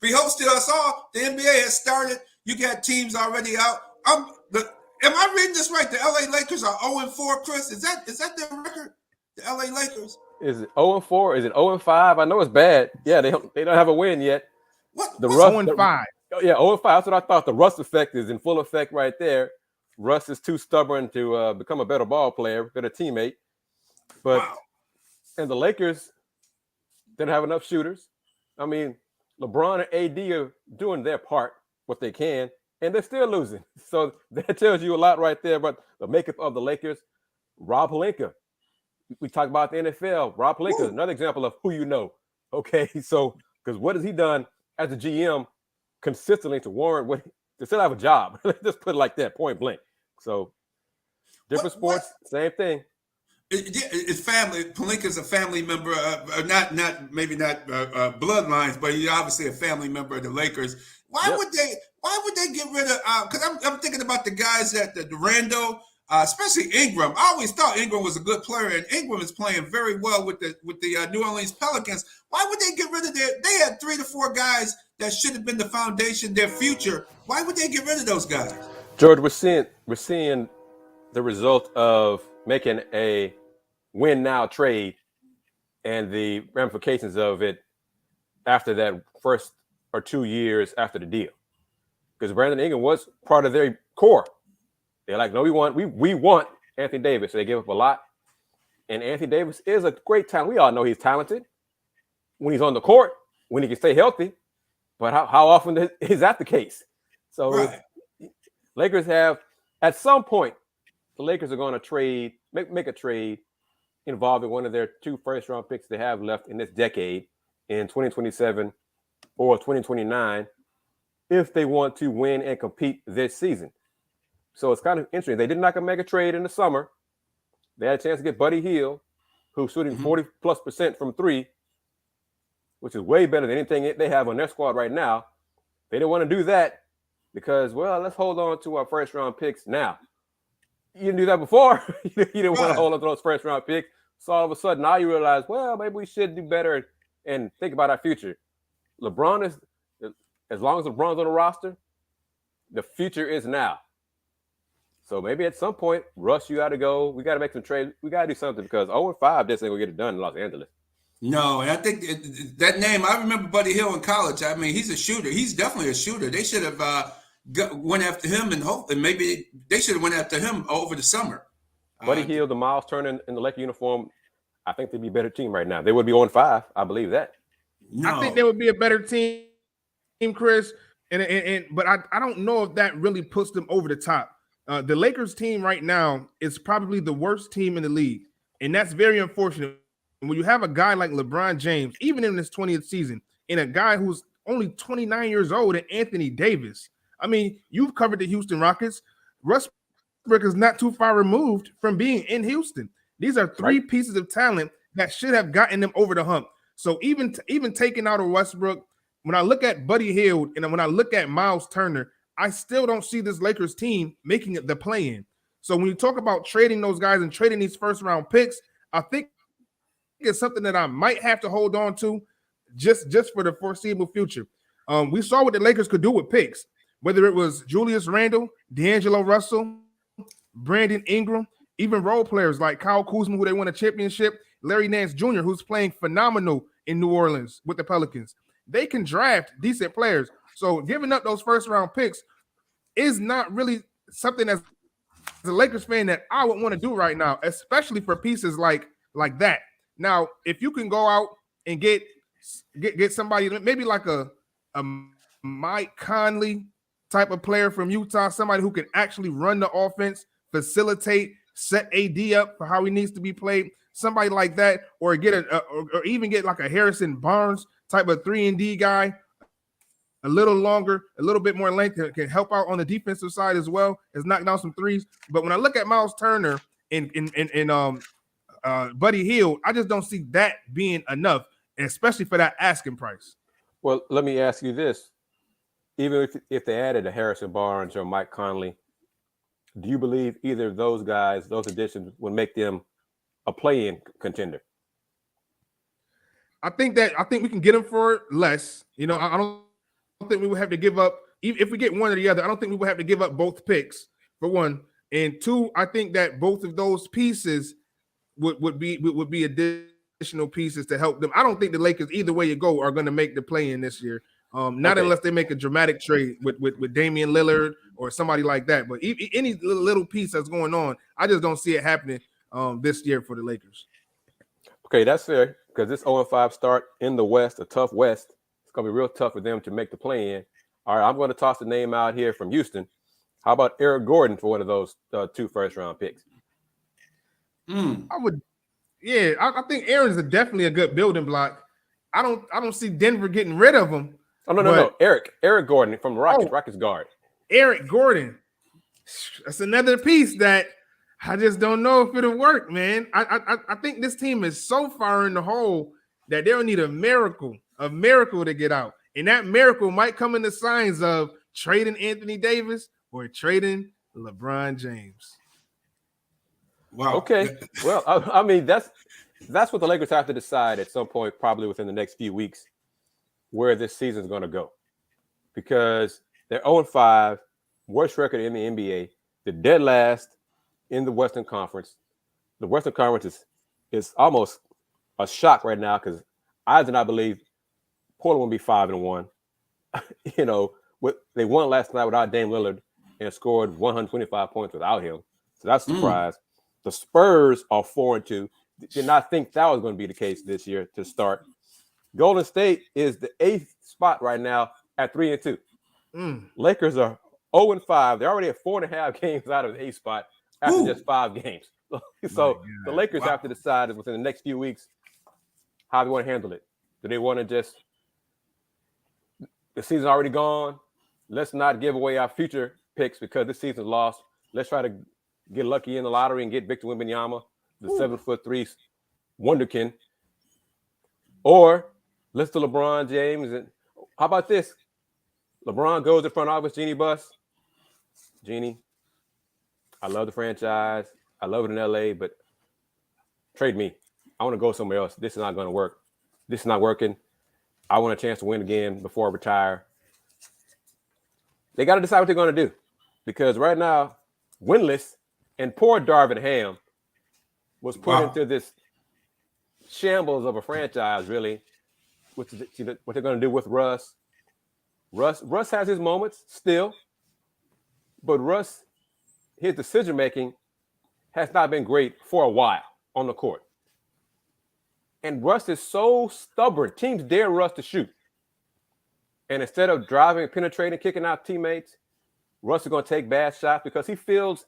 Speaker 1: behooves to us all. The NBA has started. You got teams already out. Am I reading this right? The LA Lakers are 0-4, Chris? Is that their record? The LA Lakers?
Speaker 4: Is it 0-4? Is it 0-5? I know it's bad. Yeah, they don't have a win yet.
Speaker 1: What?
Speaker 4: The Russ
Speaker 3: 0-5.
Speaker 4: Yeah, 0-5. That's what I thought. The Russ effect is in full effect right there. Russ is too stubborn to become a better ball player, better teammate. But
Speaker 1: wow.
Speaker 4: And the Lakers didn't have enough shooters. I mean, LeBron and AD are doing their part, what they can, and they're still losing. So that tells you a lot right there about the makeup of the Lakers. Rob Pelinka. We talk about the NFL. Rob Pelinka is another example of who you know. Okay, so because what has he done as a GM consistently to warrant to still have a job? Let's just put it like that, point blank. So different sports, same thing.
Speaker 1: It's family. Pelinka's a family member, not bloodlines, but he's obviously a family member of the Lakers. Why would they get rid of? Because I'm thinking about the guys at the Randall, especially Ingram. I always thought Ingram was a good player, and Ingram is playing very well with the New Orleans Pelicans. Why would they get rid of They had 3 to 4 guys that should have been the foundation, their future. Why would they get rid of those guys?
Speaker 4: George, we're seeing the result of making a win now trade and the ramifications of it after that first or 2 years after the deal. Because Brandon Ingram was part of their core. They're like, no, we want Anthony Davis. So they gave up a lot. And Anthony Davis is a great talent. We all know he's talented when he's on the court, when he can stay healthy. But how often is that the case? So
Speaker 1: right.
Speaker 4: Lakers have, at some point, the Lakers are going to make a trade involving one of their 2 first-round picks they have left in this decade in 2027 or 2029 if they want to win and compete this season. So it's kind of interesting. They did not make a trade in the summer. They had a chance to get Buddy Hield, who's shooting 40+% from 3, which is way better than anything they have on their squad right now. They didn't want to do that because, well, let's hold on to our first-round picks now. You didn't do that before. You didn't want to hold on to those first-round picks. So all of a sudden, now you realize, well, maybe we should do better and think about our future. LeBron is, as long as LeBron's on the roster, the future is now. So maybe at some point, Russ, you got to go. We got to make some trades. We got to do something because 0-5 just ain't going to get it done in Los Angeles.
Speaker 1: No, and I think that name, I remember Buddy Hield in college. I mean, he's a shooter. He's definitely a shooter. They should have went after him and maybe they should have went after him over the summer.
Speaker 4: Buddy Hield, the Miles Turner in the Laker uniform, I think they'd be a better team right now. They would be 0-5. I believe that.
Speaker 1: No.
Speaker 3: I think they would be a better team, Chris. But I don't know if that really puts them over the top. The Lakers team right now is probably the worst team in the league, and that's very unfortunate. When you have a guy like LeBron James, even in his 20th season, and a guy who's only 29 years old, and Anthony Davis. I mean, you've covered the Houston Rockets. Russ Westbrook is not too far removed from being in Houston. These are 3 pieces of talent that should have gotten them over the hump. So even taking out a Westbrook, when I look at Buddy Hield and when I look at Miles Turner, I still don't see this Lakers team making it the play-in. So when you talk about trading those guys and trading these first-round picks, I think it's something that I might have to hold on to just for the foreseeable future. We saw what the Lakers could do with picks, whether it was Julius Randle, D'Angelo Russell, Brandon Ingram, even role players like Kyle Kuzma, who they won a championship, Larry Nance Jr., who's playing phenomenal in New Orleans with the Pelicans. They can draft decent players. So giving up those first round picks is not really something as a Lakers fan that I would want to do right now, especially for pieces like that. Now, if you can go out and get somebody, maybe like a Mike Conley type of player from Utah, somebody who can actually run the offense, facilitate, set AD up for how he needs to be played, somebody like that, or get or even get like a Harrison Barnes type of 3-and-D guy, a little longer, a little bit more length, can help out on the defensive side as well as knock down some threes. But when I look at Miles Turner and Buddy Hield, I just don't see that being enough, especially for that asking price.
Speaker 4: Well, let me ask you this. Even if they added a Harrison Barnes or Mike Conley, do you believe either of those guys, those additions, would make them a play-in contender?
Speaker 3: I think we can get them for less. You know, I don't think we would have to give up, if we get one or the other, I don't think we would have to give up both picks, for one. And two, I think that both of those pieces would be additional pieces to help them. I don't think the Lakers, either way you go, are going to make the play-in this year. Not unless they make a dramatic trade with Damian Lillard or somebody like that. But any little piece that's going on, I just don't see it happening this year for the Lakers.
Speaker 4: Okay, that's fair, because this 0-5 start in the West, a tough West, it's going to be real tough for them to make the play-in. All right, I'm going to toss the name out here from Houston. How about Eric Gordon for one of those 2 first-round picks?
Speaker 3: I think Aaron's definitely a good building block. I don't see Denver getting rid of him.
Speaker 4: Oh, no. Eric Gordon from the Rockets, Rockets guard.
Speaker 3: Eric Gordon. That's another piece that I just don't know if it'll work, man. I think this team is so far in the hole that they'll need a miracle to get out. And that miracle might come in the signs of trading Anthony Davis or trading LeBron James.
Speaker 1: Wow.
Speaker 4: Okay. Well, I mean, that's what the Lakers have to decide at some point, probably within the next few weeks, where this season is going to go. Because they're 0-5, worst record in the NBA. They're dead last in the Western Conference. The Western Conference is almost a shock right now, because I do not believe Portland will be 5-1. You know, they won last night without Dame Lillard and scored 125 points without him. So that's a surprise. The Spurs are 4-2. Did not think that was going to be the case this year to start. Golden State is the 8th spot right now at 3-2. Lakers are 0-5. They're already at 4.5 games out of the 8th spot after just 5 games. So the Lakers have to decide within the next few weeks how they want to handle it. Do they want to just, the season's already gone, let's not give away our future picks because this season's lost. Let's try to get lucky in the lottery and get Victor Wembanyama, the 7'3" wonderkin. Or let's do LeBron James. And how about this? LeBron goes to front office, Jeannie Buss. Jeannie, I love the franchise. I love it in LA, but trade me. I want to go somewhere else. This is not going to work. This is not working. I want a chance to win again before I retire. They got to decide what they're going to do, because right now, winless and poor Darvin Ham was put into this shambles of a franchise, really, what they're going to do with Russ. Russ has his moments still, but Russ, his decision-making has not been great for a while on the court. And Russ is so stubborn. Teams dare Russ to shoot. And instead of driving, penetrating, kicking out teammates, Russ is going to take bad shots because he feels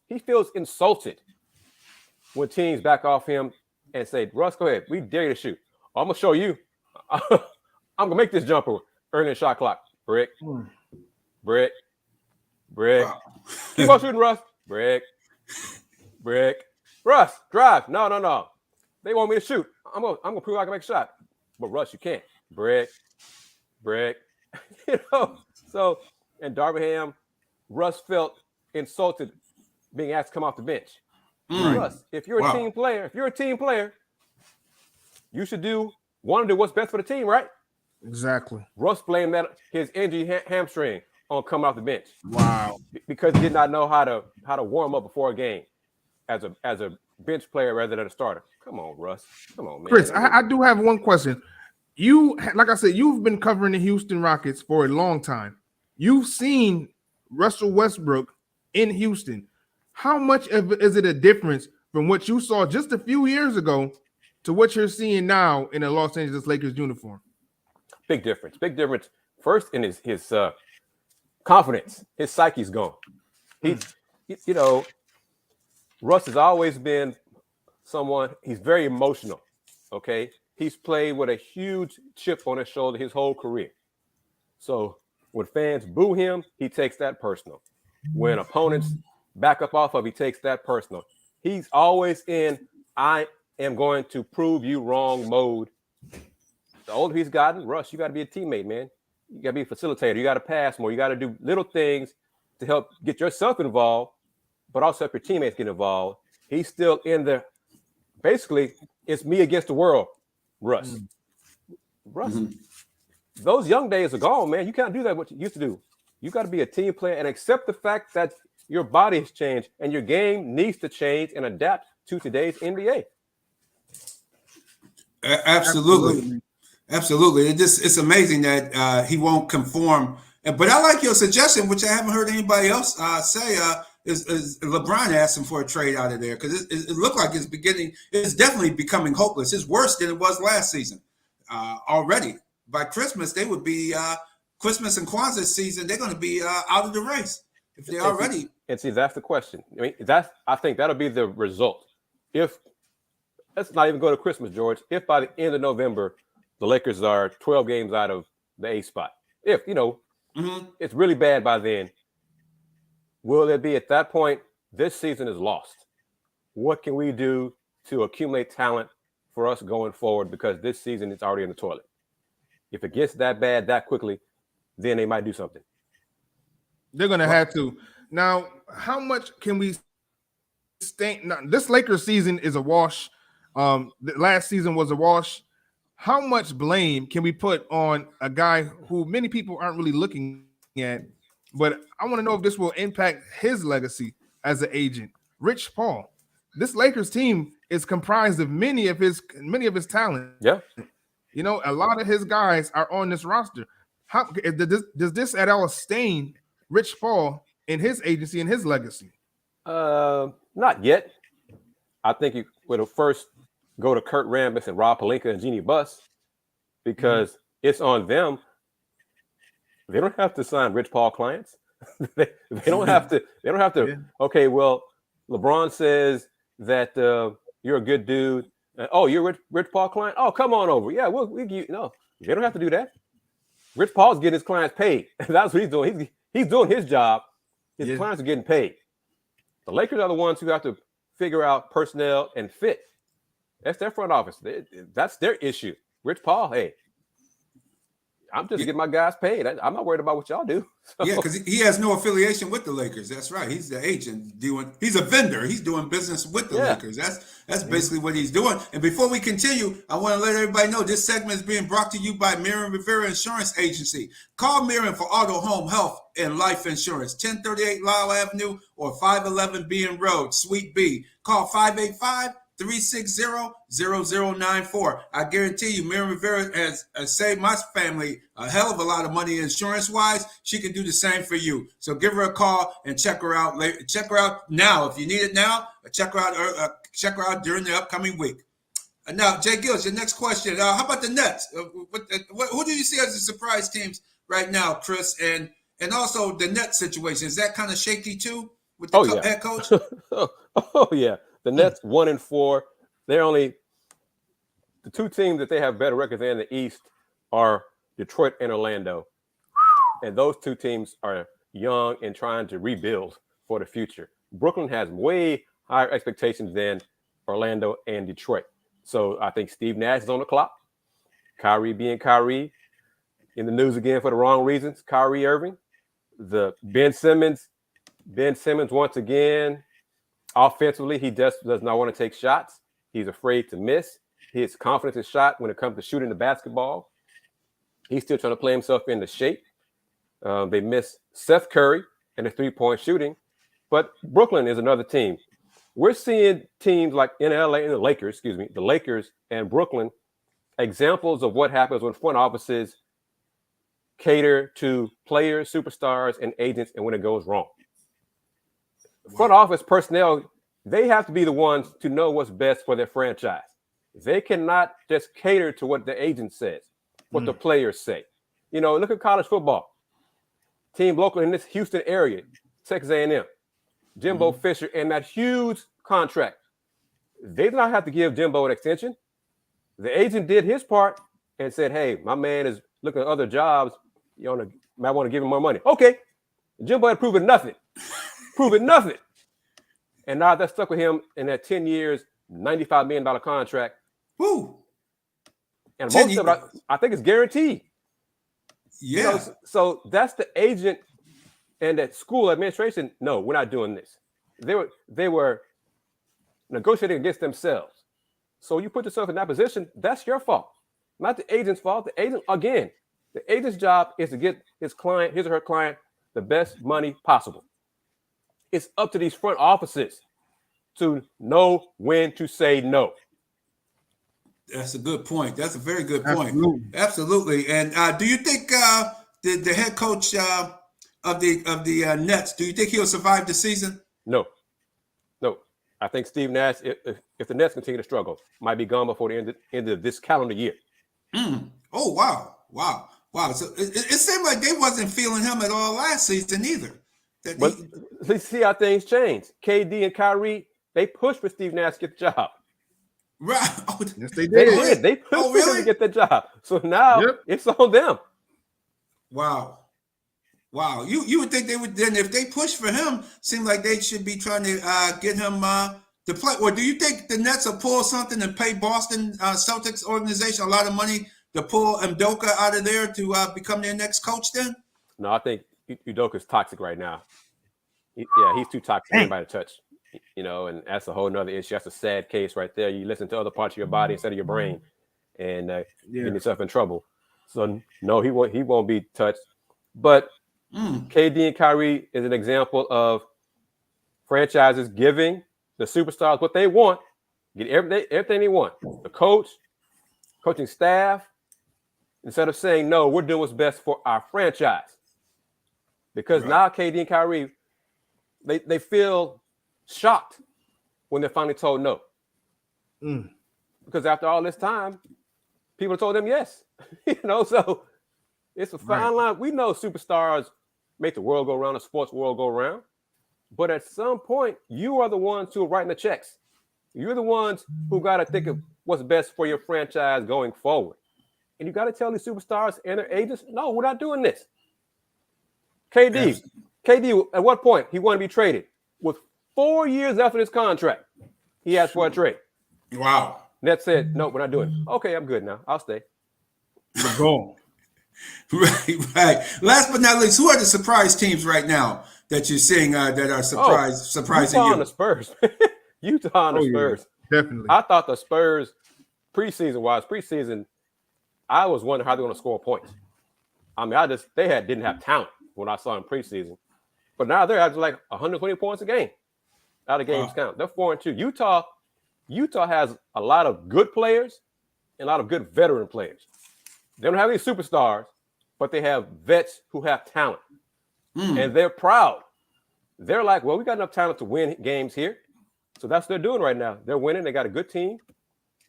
Speaker 4: insulted when teams back off him and say, Russ, go ahead. We dare you to shoot. I'm going to show you. I'm going to make this jumper early in the shot clock. Brick. Wow. Keep on shooting, Russ. Brick. Russ, drive. No. They want me to shoot. I'm gonna prove I can make a shot. But Russ, you can't. Brick. So, and Darvin Ham, Russ felt insulted being asked to come off the bench. Russ, if you're a team player, you should want to do what's best for the team, right?
Speaker 3: Exactly.
Speaker 4: Russ blamed his injury hamstring on coming off the bench.
Speaker 3: Wow.
Speaker 4: Because he did not know how to warm up before a game as a bench player rather than a starter. Come on, Russ. Come on, man.
Speaker 3: Chris, I do have one question. You, like I said, you've been covering the Houston Rockets for a long time. You've seen Russell Westbrook in Houston. How much is it a difference from what you saw just a few years ago to what you're seeing now in a Los Angeles Lakers uniform?
Speaker 4: Big difference. Big difference. First, in his confidence, his psyche's gone. Russ has always been someone. He's very emotional. Okay, he's played with a huge chip on his shoulder his whole career. So when fans boo him, he takes that personal. When opponents back up off of, he takes that personal. He's always in I am going to prove you wrong mode. The older he's gotten, Russ, you got to be a teammate, man. You got to be a facilitator. You got to pass more. You got to do little things to help get yourself involved, but also help your teammates get involved. He's still in the, basically, it's me against the world, Russ. Russ, those young days are gone, man. You can't do that what you used to do. You got to be a team player and accept the fact that your body has changed and your game needs to change and adapt to today's NBA.
Speaker 1: Absolutely. It's amazing that he won't conform. But I like your suggestion, which I haven't heard anybody else say. Is LeBron asking for a trade out of there because it looked like it's definitely becoming hopeless. It's worse than it was last season already. By Christmas, they would be Christmas and Kwanzaa season. They're going to be out of the race if they already.
Speaker 4: And see, that's the question. I mean, I think that'll be the result. If let's not even go to Christmas, George. If by the end of November, the Lakers are 12 games out of the A spot, if it's really bad by then, will it be at that point? This season is lost. What can we do to accumulate talent for us going forward? Because this season is already in the toilet. If it gets that bad that quickly, then they might do something.
Speaker 3: They're going to have to. Now, how much can we stay? Now, this Lakers season is a wash. The last season was a wash. How much blame can we put on a guy who many people aren't really looking at? But I want to know if this will impact his legacy as an agent. Rich Paul. This Lakers team is comprised of many of his talent.
Speaker 4: Yeah.
Speaker 3: A lot of his guys are on this roster. How does this at all stain Rich Paul in his agency and his legacy?
Speaker 4: Not yet. I think you would first go to Kurt Rambis and Rob Pelinka and Jeannie Buss because it's on them. They don't have to sign Rich Paul clients. they don't have to. They don't have to. Yeah. Okay, well, LeBron says that you're a good dude. You're Rich Paul client. Oh, come on over. Yeah, we'll give you. No, they don't have to do that. Rich Paul's getting his clients paid. That's what he's doing. He's doing his job. His clients are getting paid. The Lakers are the ones who have to figure out personnel and fit. That's their front office. That's their issue. Rich Paul, hey, I'm just getting my guys paid. I'm not worried about what y'all do. So.
Speaker 1: Yeah, because he has no affiliation with the Lakers. That's right. He's the agent he's a vendor. He's doing business with the Lakers. That's basically what he's doing. And before we continue, I want to let everybody know this segment is being brought to you by Miriam Rivera Insurance Agency. Call Miriam for auto, home, health, and life insurance. 1038 Lyle Avenue or 511 Bean Road, Suite B. Call 585-360-0094. I guarantee you, Miriam Rivera has saved my family a hell of a lot of money insurance-wise. She can do the same for you. So give her a call and check her out later. Check her out now if you need it now. Check her out during the upcoming week. Now, Jay Gills, your next question. How about the Nets? Who do you see as the surprise teams right now, Chris? And also the Nets situation. Is that kind of shaky too with the head coach?
Speaker 4: Oh, yeah. The Nets 1-4. They're only the two teams that they have better records in the East are Detroit and Orlando. And those two teams are young and trying to rebuild for the future. Brooklyn has way higher expectations than Orlando and Detroit. So I think Steve Nash is on the clock. Kyrie being Kyrie in the news again for the wrong reasons. Kyrie Irving, the Ben Simmons once again. Offensively, he does not want to take shots. He's afraid to miss. His confidence is shot when it comes to shooting the basketball. He's still trying to play himself into shape. They miss Seth Curry and the three-point shooting. But Brooklyn is another team. We're seeing teams like in LA and the Lakers and Brooklyn, examples of what happens when front offices cater to players, superstars, and agents, and when it goes wrong. Front office personnel, they have to be the ones to know what's best for their franchise. They cannot just cater to what the agent says, what the players say. You know, look at college football. Team local in this Houston area, Texas A&M, Jimbo Fisher, and that huge contract. They did not have to give Jimbo an extension. The agent did his part and said, hey, my man is looking at other jobs. You might want to give him more money. Okay. Jimbo had proven nothing. And now they're stuck with him in that 10 years, $95 million contract.
Speaker 1: Woo.
Speaker 4: And most of it, I think it's guaranteed.
Speaker 1: Yeah.
Speaker 4: You know, so that's the agent and that school administration. No, we're not doing this. They were negotiating against themselves. So you put yourself in that position, that's your fault. Not the agent's fault. The agent's job is to get his or her client, the best money possible. It's up to these front offices to know when to say no.
Speaker 1: That's a good point. That's a very good point. Absolutely. And do you think the head coach of the Nets, do you think he'll survive the season?
Speaker 4: No. I think Steve Nash, if the Nets continue to struggle, might be gone before the end of this calendar year.
Speaker 1: Oh, wow. So it seemed like they wasn't feeling him at all last season either.
Speaker 4: But let's see how things change. KD and Kyrie, they pushed for Steve Nash to get the job.
Speaker 1: Right.
Speaker 3: Yes, they did.
Speaker 4: They pushed for him to get the job. So now it's on them.
Speaker 1: Wow. You would think they would then, if they push for him, seem like they should be trying to get him to play. Or do you think the Nets will pull something and pay Boston Celtics organization a lot of money to pull Udoka out of there to become their next coach then?
Speaker 4: No, I think Udoka's toxic right now. He's too toxic for anybody to touch. You know, and that's a whole nother issue. That's a sad case right there. You listen to other parts of your body instead of your brain, and getting yourself in trouble. So no, he won't be touched. But KD and Kyrie is an example of franchises giving the superstars what they want, get everything they want. The coaching staff, instead of saying no, we're doing what's best for our franchise. Because now KD and Kyrie, they feel shocked when they're finally told no. Because after all this time, people told them yes. So it's a fine line. We know superstars make the world go round, the sports world go round. But at some point, you are the ones who are writing the checks. You're the ones who got to think of what's best for your franchise going forward. And you got to tell these superstars and their agents, no, we're not doing this. KD, at what point he wanted to be traded? With 4 years after this contract, he asked for a trade.
Speaker 1: Wow.
Speaker 4: Nets said, no, we're not doing it. Okay, I'm good now. I'll stay.
Speaker 3: We're gone.
Speaker 1: Right. Last but not least, who are the surprise teams right now that you're seeing that are surprising
Speaker 4: Utah
Speaker 1: you?
Speaker 4: and the Spurs. Utah and the Spurs.
Speaker 3: Definitely.
Speaker 4: I thought the Spurs, preseason, I was wondering how they're going to score points. I mean, they didn't have talent when I saw them preseason. But now they're averaging like 120 points a game. Out of games count. They're 4-2. Utah has a lot of good players and a lot of good veteran players. They don't have any superstars, but they have vets who have talent. And they're proud. They're like, well, we got enough talent to win games here. So that's what they're doing right now. They're winning. They got a good team.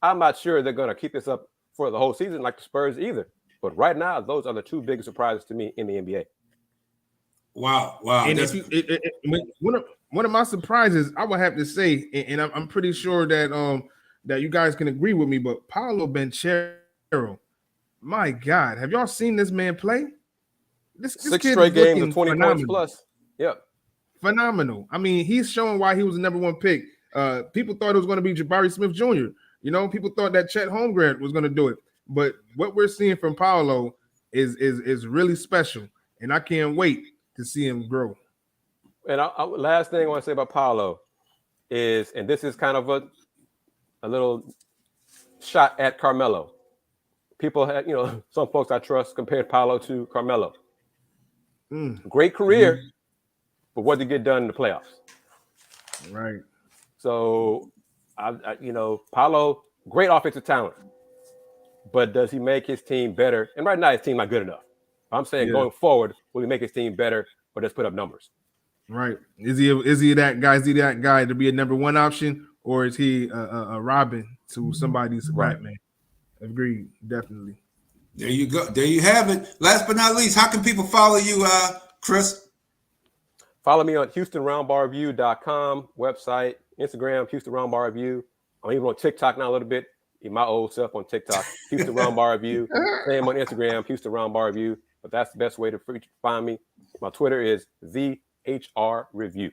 Speaker 4: I'm not sure they're going to keep this up for the whole season like the Spurs either. But right now, those are the two biggest surprises to me in the NBA.
Speaker 1: Wow.
Speaker 3: And one of my surprises, I would have to say, and I'm pretty sure that you guys can agree with me, but Paolo Banchero, my God, have y'all seen this man play? This
Speaker 4: 6
Speaker 3: kid
Speaker 4: straight
Speaker 3: is
Speaker 4: games
Speaker 3: looking
Speaker 4: of 20 points plus. Yep.
Speaker 3: Phenomenal. I mean, he's showing why he was the number one pick. People thought it was going to be Jabari Smith Jr. People thought that Chet Holmgren was going to do it. But what we're seeing from Paolo is really special, and I can't wait to see him grow.
Speaker 4: And last thing I want to say about Paolo is, and this is kind of a little shot at Carmelo. People had, some folks I trust compared Paolo to Carmelo. Great career, but what did get done in the playoffs?
Speaker 3: Right.
Speaker 4: So, Paolo, great offensive talent, but does he make his team better? And right now, his team not good enough. I'm saying
Speaker 3: Yeah.
Speaker 4: going forward, will he make his team better or just put up numbers?
Speaker 3: Right. Is he that guy? Is he that guy to be a number one option, or is he a Robin to somebody's
Speaker 4: Right.
Speaker 3: Batman? Agreed. Definitely.
Speaker 1: There you go. There you have it. Last but not least, how can people follow you, Chris?
Speaker 4: Follow me on HoustonRoundBarReview.com website, Instagram, Houston Round Bar Review. I'm even on TikTok now a little bit. My old self on TikTok, Houston Round Bar Review. Same on Instagram, Houston Round Bar Review. But that's the best way to find me. My Twitter is ZHR Review.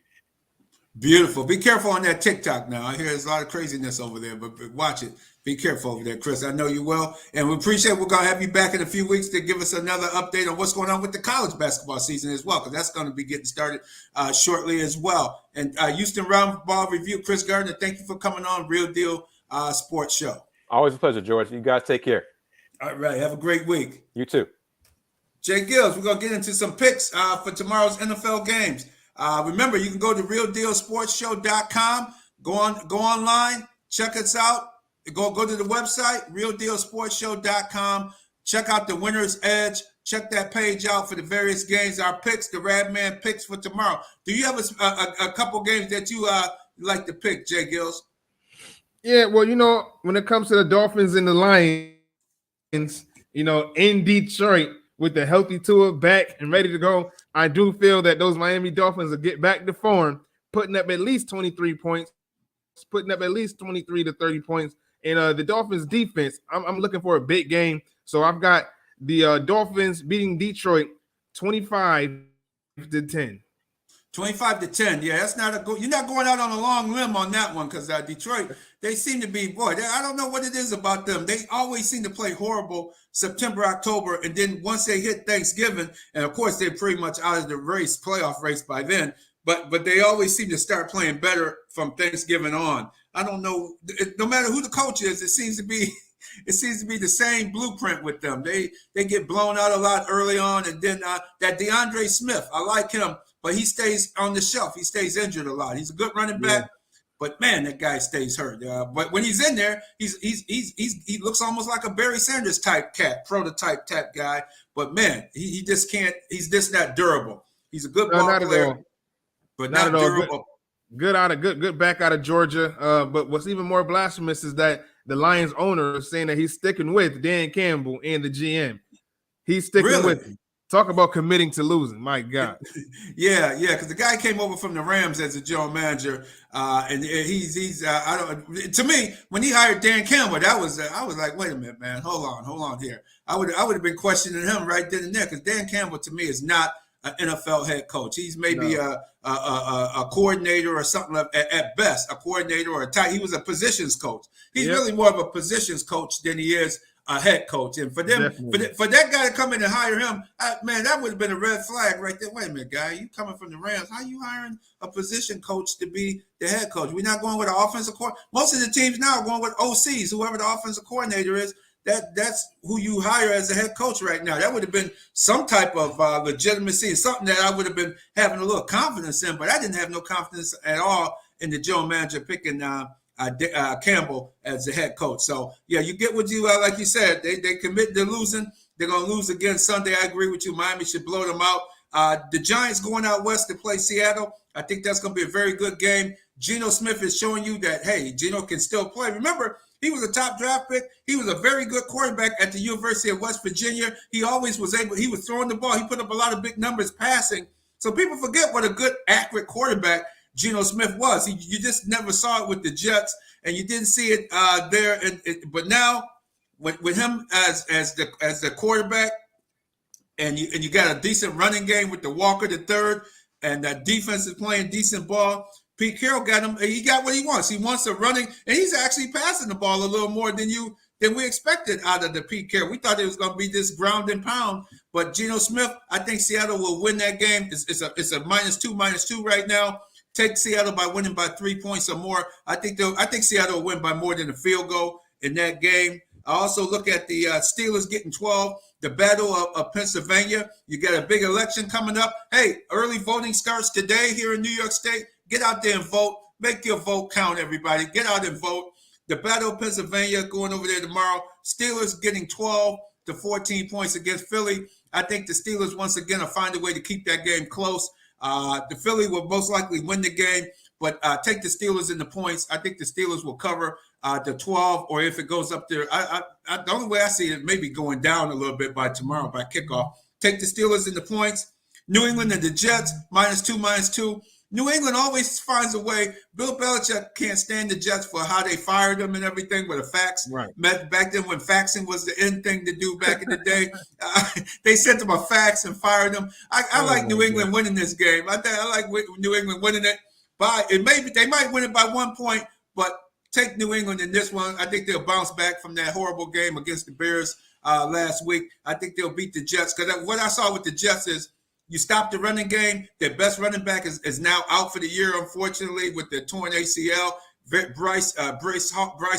Speaker 1: Beautiful. Be careful on that TikTok now. I hear there's a lot of craziness over there, but watch it. Be careful over there, Chris. I know you will. And we appreciate we're going to have you back in a few weeks to give us another update on what's going on with the college basketball season as well, because that's going to be getting started shortly as well. And Houston Round Ball Review, Chris Gardner, thank you for coming on Real Deal Sports Show.
Speaker 4: Always a pleasure, George. You guys take care.
Speaker 1: All right. Have a great week.
Speaker 4: You too.
Speaker 1: Jay Gills, we're going to get into some picks for tomorrow's NFL games. Remember, you can go to realdealsportshow.com. Go online, check us out. Go to the website, realdealsportshow.com. Check out the Winner's Edge. Check that page out for the various games, our picks, the Radman picks for tomorrow. Do you have a couple games that you like to pick, Jay Gills?
Speaker 3: Yeah, well, when it comes to the Dolphins and the Lions, in Detroit with the healthy Tua back and ready to go, I do feel that those Miami Dolphins will get back to form, putting up at least 23 points, putting up at least 23 to 30 points. And the Dolphins defense, I'm looking for a big game. So I've got the Dolphins beating Detroit 25-10.
Speaker 1: 25-10. Yeah, that's not a good. You're not going out on a long limb on that one because Detroit, they seem to be, I don't know what it is about them. They always seem to play horrible September, October, and then once they hit Thanksgiving, and of course they're pretty much out of the playoff race by then. But they always seem to start playing better from Thanksgiving on. I don't know. No matter who the coach is, it seems to be the same blueprint with them. They get blown out a lot early on, and then that DeAndre Smith, I like him, but he stays on the shelf. He stays injured a lot. He's a good running back, but man, that guy stays hurt. But when he's in there, he looks almost like a Barry Sanders type cat, prototype type guy. But man, he just can't. He's just not durable. He's a good ball player, but not durable.
Speaker 3: Good back out of Georgia. But what's even more blasphemous is that the Lions owner is saying that he's sticking with Dan Campbell and the GM. He's sticking with him. Talk about committing to losing. My God.
Speaker 1: Yeah, because the guy came over from the Rams as a general manager, and he's I don't. To me, when he hired Dan Campbell, I was like, wait a minute, man, hold on here. I would have been questioning him right then and there because Dan Campbell to me is not an NFL head coach. He's maybe a coordinator or something at best, a coordinator or a tight. He was a positions coach. He's really more of a positions coach than he is a head coach. And for them, for that guy to come in and hire him, man, that would have been a red flag right there. Wait a minute, guy, you coming from the Rams? How you hiring a position coach to be the head coach? We're not going with an offensive coordinator. Most of the teams now are going with OCs, whoever the offensive coordinator is. That's who you hire as a head coach right now. That would have been some type of legitimacy, something that I would have been having a little confidence in, but I didn't have no confidence at all in the general manager picking Campbell as the head coach. So, yeah, you get what you, like you said, they commit to losing. They're going to lose again Sunday. I agree with you. Miami should blow them out. The Giants going out west to play Seattle. I think that's going to be a very good game. Geno Smith is showing you that, hey, Geno can still play. Remember, he was a top draft pick. He was a very good quarterback at the University of West Virginia. He always was he was throwing the ball. He put up a lot of big numbers passing. So people forget what a good, accurate quarterback Geno Smith was. You just never saw it with the Jets, and you didn't see it there. But now, with him as the quarterback, and you got a decent running game with the Walker the third, and that defense is playing decent ball. Pete Carroll got him. He got what he wants. He wants a running, and he's actually passing the ball a little more than we expected out of the Pete Carroll. We thought it was going to be this ground and pound, but Geno Smith, I think Seattle will win that game. It's a -2 right now. Take Seattle by winning by 3 points or more. I think Seattle will win by more than a field goal in that game. I also look at the Steelers getting 12. The Battle of Pennsylvania. You got a big election coming up. Hey, early voting starts today here in New York State. Get out there and vote. Make your vote count, everybody. Get out and vote. The Battle of Pennsylvania going over there tomorrow. Steelers getting 12 to 14 points against Philly. I think the Steelers once again will find a way to keep that game close. The Philly will most likely win the game, but take the Steelers in the points. I think the Steelers will cover the 12, or if it goes up there, the only way I see it maybe going down a little bit by tomorrow by kickoff. Take the Steelers in the points. New England and the Jets, -2. New England always finds a way. Bill Belichick can't stand the Jets for how they fired them and everything with a fax.
Speaker 3: Right.
Speaker 1: Back then when faxing was the end thing to do back in the day, they sent them a fax and fired them. I like New England winning this game. I like New England winning it by it. Maybe they might win it by 1 point, but take New England in this one. I think they'll bounce back from that horrible game against the Bears last week. I think they'll beat the Jets because what I saw with the Jets is you stop the running game. Their best running back is now out for the year, unfortunately, with the torn ACL. Bryce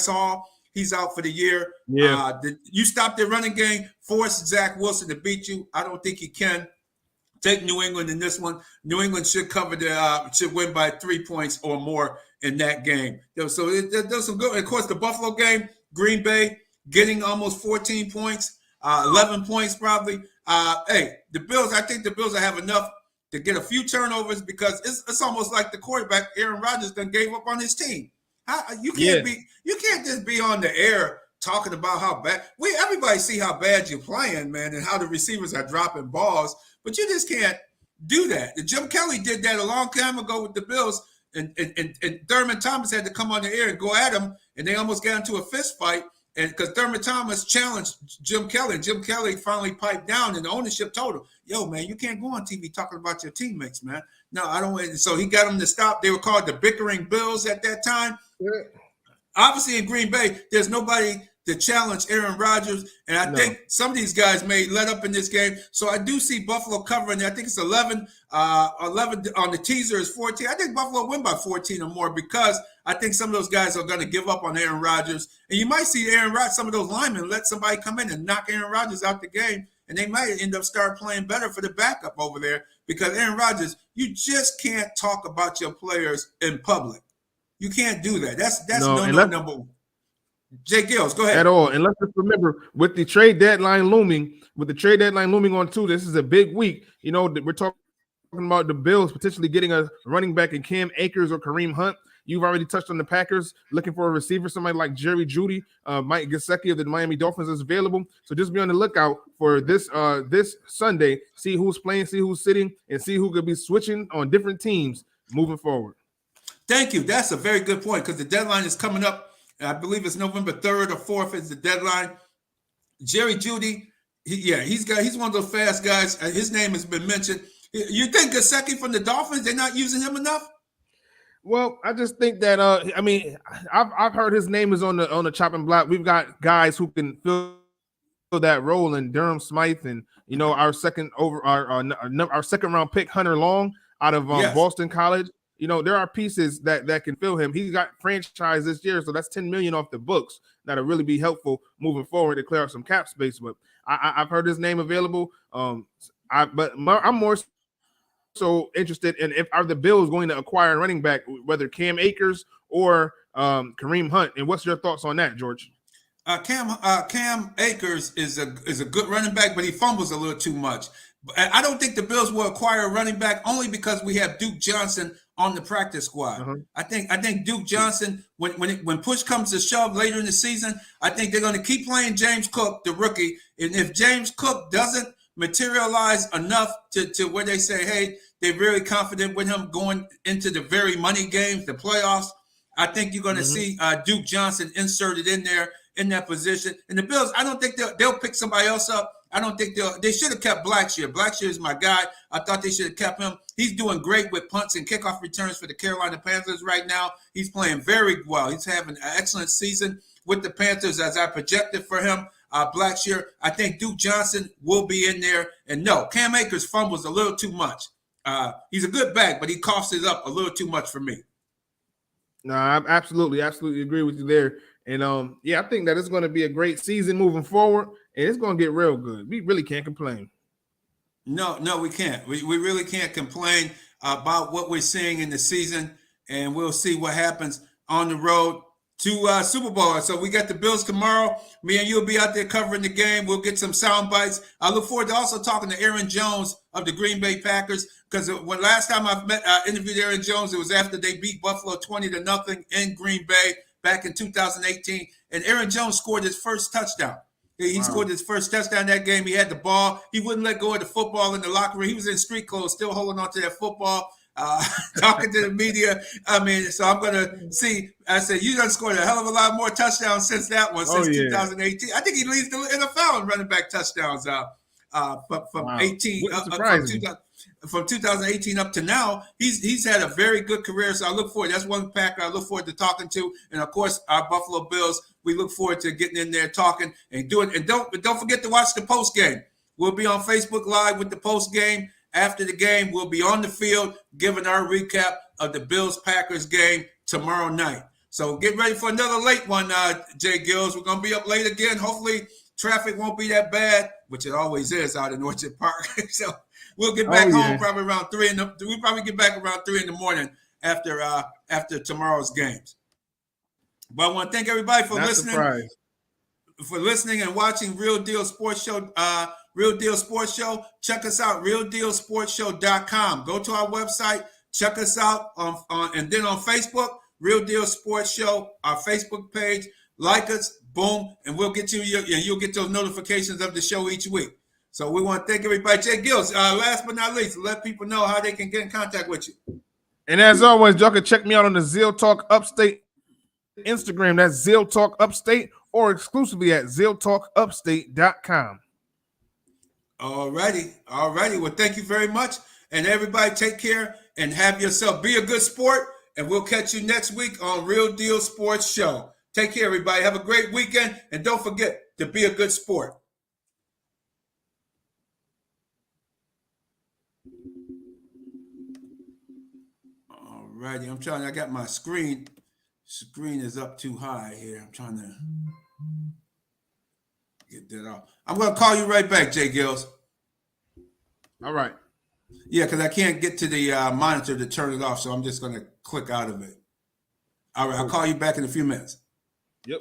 Speaker 1: Hall, he's out for the year.
Speaker 3: Yeah.
Speaker 1: You stop their running game, force Zach Wilson to beat you. I don't think he can. Take New England in this one. New England should cover should win by 3 points or more in that game. So there's some good. Of course, the Buffalo game, Green Bay getting almost 14 points, 11 points probably. Hey, the Bills, I think the Bills will have enough to get a few turnovers because it's almost like the quarterback, Aaron Rodgers, done gave up on his team. You can't just be on the air talking about how bad everybody see how bad you're playing, man, and how the receivers are dropping balls, but you just can't do that. Jim Kelly did that a long time ago with the Bills, and Thurman Thomas had to come on the air and go at him, and they almost got into a fist fight. And because Thurman Thomas challenged Jim Kelly, and Jim Kelly finally piped down, and the ownership told him, "Yo, man, you can't go on TV talking about your teammates, man. No, I don't." So he got them to stop. They were called the Bickering Bills at that time. Yeah. Obviously, in Green Bay, there's nobody to challenge Aaron Rodgers, and I think some of these guys may let up in this game. So I do see Buffalo covering. I think it's 11. 11 on the teaser is 14. I think Buffalo win by 14 or more because I think some of those guys are going to give up on Aaron Rodgers. And you might see Aaron Rodgers, some of those linemen, let somebody come in and knock Aaron Rodgers out the game, and they might end up start playing better for the backup over there because Aaron Rodgers, you just can't talk about your players in public. You can't do that. That's number one. Jay Gills, go ahead.
Speaker 3: At all. And let's just remember, with the trade deadline looming on too, this is a big week. You know, we're talking about the Bills potentially getting a running back in Cam Akers or Kareem Hunt. You've already touched on the Packers looking for a receiver, somebody like Jerry Jeudy, Mike Gesicki of the Miami Dolphins is available. So just be on the lookout for this Sunday. See who's playing, see who's sitting, and see who could be switching on different teams moving forward. Thank you.
Speaker 1: That's a very good point because the deadline is coming up. I believe it's November 3rd or 4th is the deadline. Jerry Jeudy, he's one of those fast guys. His name has been mentioned. You think Gesicki from the Dolphins, they're not using him enough?
Speaker 3: Well, I just think that I've heard his name is on the chopping block. We've got guys who can fill that role in Durham Smythe and our second round pick Hunter Long out of Boston College. There are pieces that can fill him. He got franchised this year, so that's $10 million off the books. That'll really be helpful moving forward to clear up some cap space. But I've heard his name available. I'm more so interested in are the Bills going to acquire a running back, whether Cam Akers or Kareem Hunt. And what's your thoughts on that, George?
Speaker 1: Cam Akers is a good running back, but he fumbles a little too much. I don't think the Bills will acquire a running back only because we have Duke Johnson on the practice squad. Uh-huh. I think Duke Johnson, when push comes to shove later in the season, I think they're going to keep playing James Cook, the rookie. And if James Cook doesn't materialize enough to where they say, hey, they're very confident with him going into the very money games, the playoffs, I think you're going to see Duke Johnson inserted in there in that position. And the Bills, I don't think they'll pick somebody else up. I don't think they should have kept Blackshear. Blackshear is my guy. I thought they should have kept him. He's doing great with punts and kickoff returns for the Carolina Panthers right now. He's playing very well. He's having an excellent season with the Panthers as I projected for him. Blackshear, I think Duke Johnson will be in there. And no, Cam Akers fumbles a little too much. He's a good back, but he coughs it up a little too much for me.
Speaker 3: No, I absolutely agree with you there. And I think that it's going to be a great season moving forward, and it's going to get real good. We really can't complain.
Speaker 1: No, we can't. We really can't complain about what we're seeing in the season, and we'll see what happens on the road to Super Bowl. So we got the Bills tomorrow. Me and you will be out there covering the game. We'll get some sound bites. I look forward to also talking to Aaron Jones of the Green Bay Packers, because when last time I interviewed Aaron Jones, it was after they beat Buffalo 20-0 in Green Bay back in 2018, and Aaron Jones scored his first touchdown. He scored his first touchdown that game. He had the ball. He wouldn't let go of the football in the locker room. He was in street clothes, still holding on to that football, talking to the media. I mean, so I'm going to see. I said, you done scored a hell of a lot more touchdowns since that one, since 2018. I think he leads the NFL in running back touchdowns from 18 from 2018 up to now. He's had a very good career. So I look forward. That's one Packer I look forward to talking to, and of course our Buffalo Bills. We look forward to getting in there, talking, and doing. And don't forget to watch the post game. We'll be on Facebook Live with the post game. After the game, we'll be on the field giving our recap of the Bills-Packers game tomorrow night. So get ready for another late one, Jay Gills. We're going to be up late again. Hopefully traffic won't be that bad, which it always is out in Orchard Park. So we'll get back home probably around 3 we probably get back around 3 in the morning after tomorrow's games. But I want to thank everybody for listening and watching Real Deal Sports Show. Real Deal Sports Show. Check us out, realdealsportshow.com. Go to our website. Check us out and then on Facebook, Real Deal Sports Show, our Facebook page. Like us, boom, and we'll get you'll get those notifications of the show each week. So we want to thank everybody. Jay Gills, last but not least, let people know how they can get in contact with you.
Speaker 3: And as always, y'all can check me out on the Zeal Talk Upstate Instagram. That's Zeal Talk Upstate, or exclusively at ZealTalkUpstate.com.
Speaker 1: All righty. Well, thank you very much. And everybody take care and have yourself. Be a good sport, and we'll catch you next week on Real Deal Sports Show. Take care, everybody. Have a great weekend, and don't forget to be a good sport. All righty. I got my screen. Screen is up too high here. I'm trying to get that off. I'm going to call you right back, Jay Gills.
Speaker 3: All right.
Speaker 1: Yeah, because I can't get to the monitor to turn it off, so I'm just going to click out of it. All right, I'll call you back in a few minutes.
Speaker 3: Yep.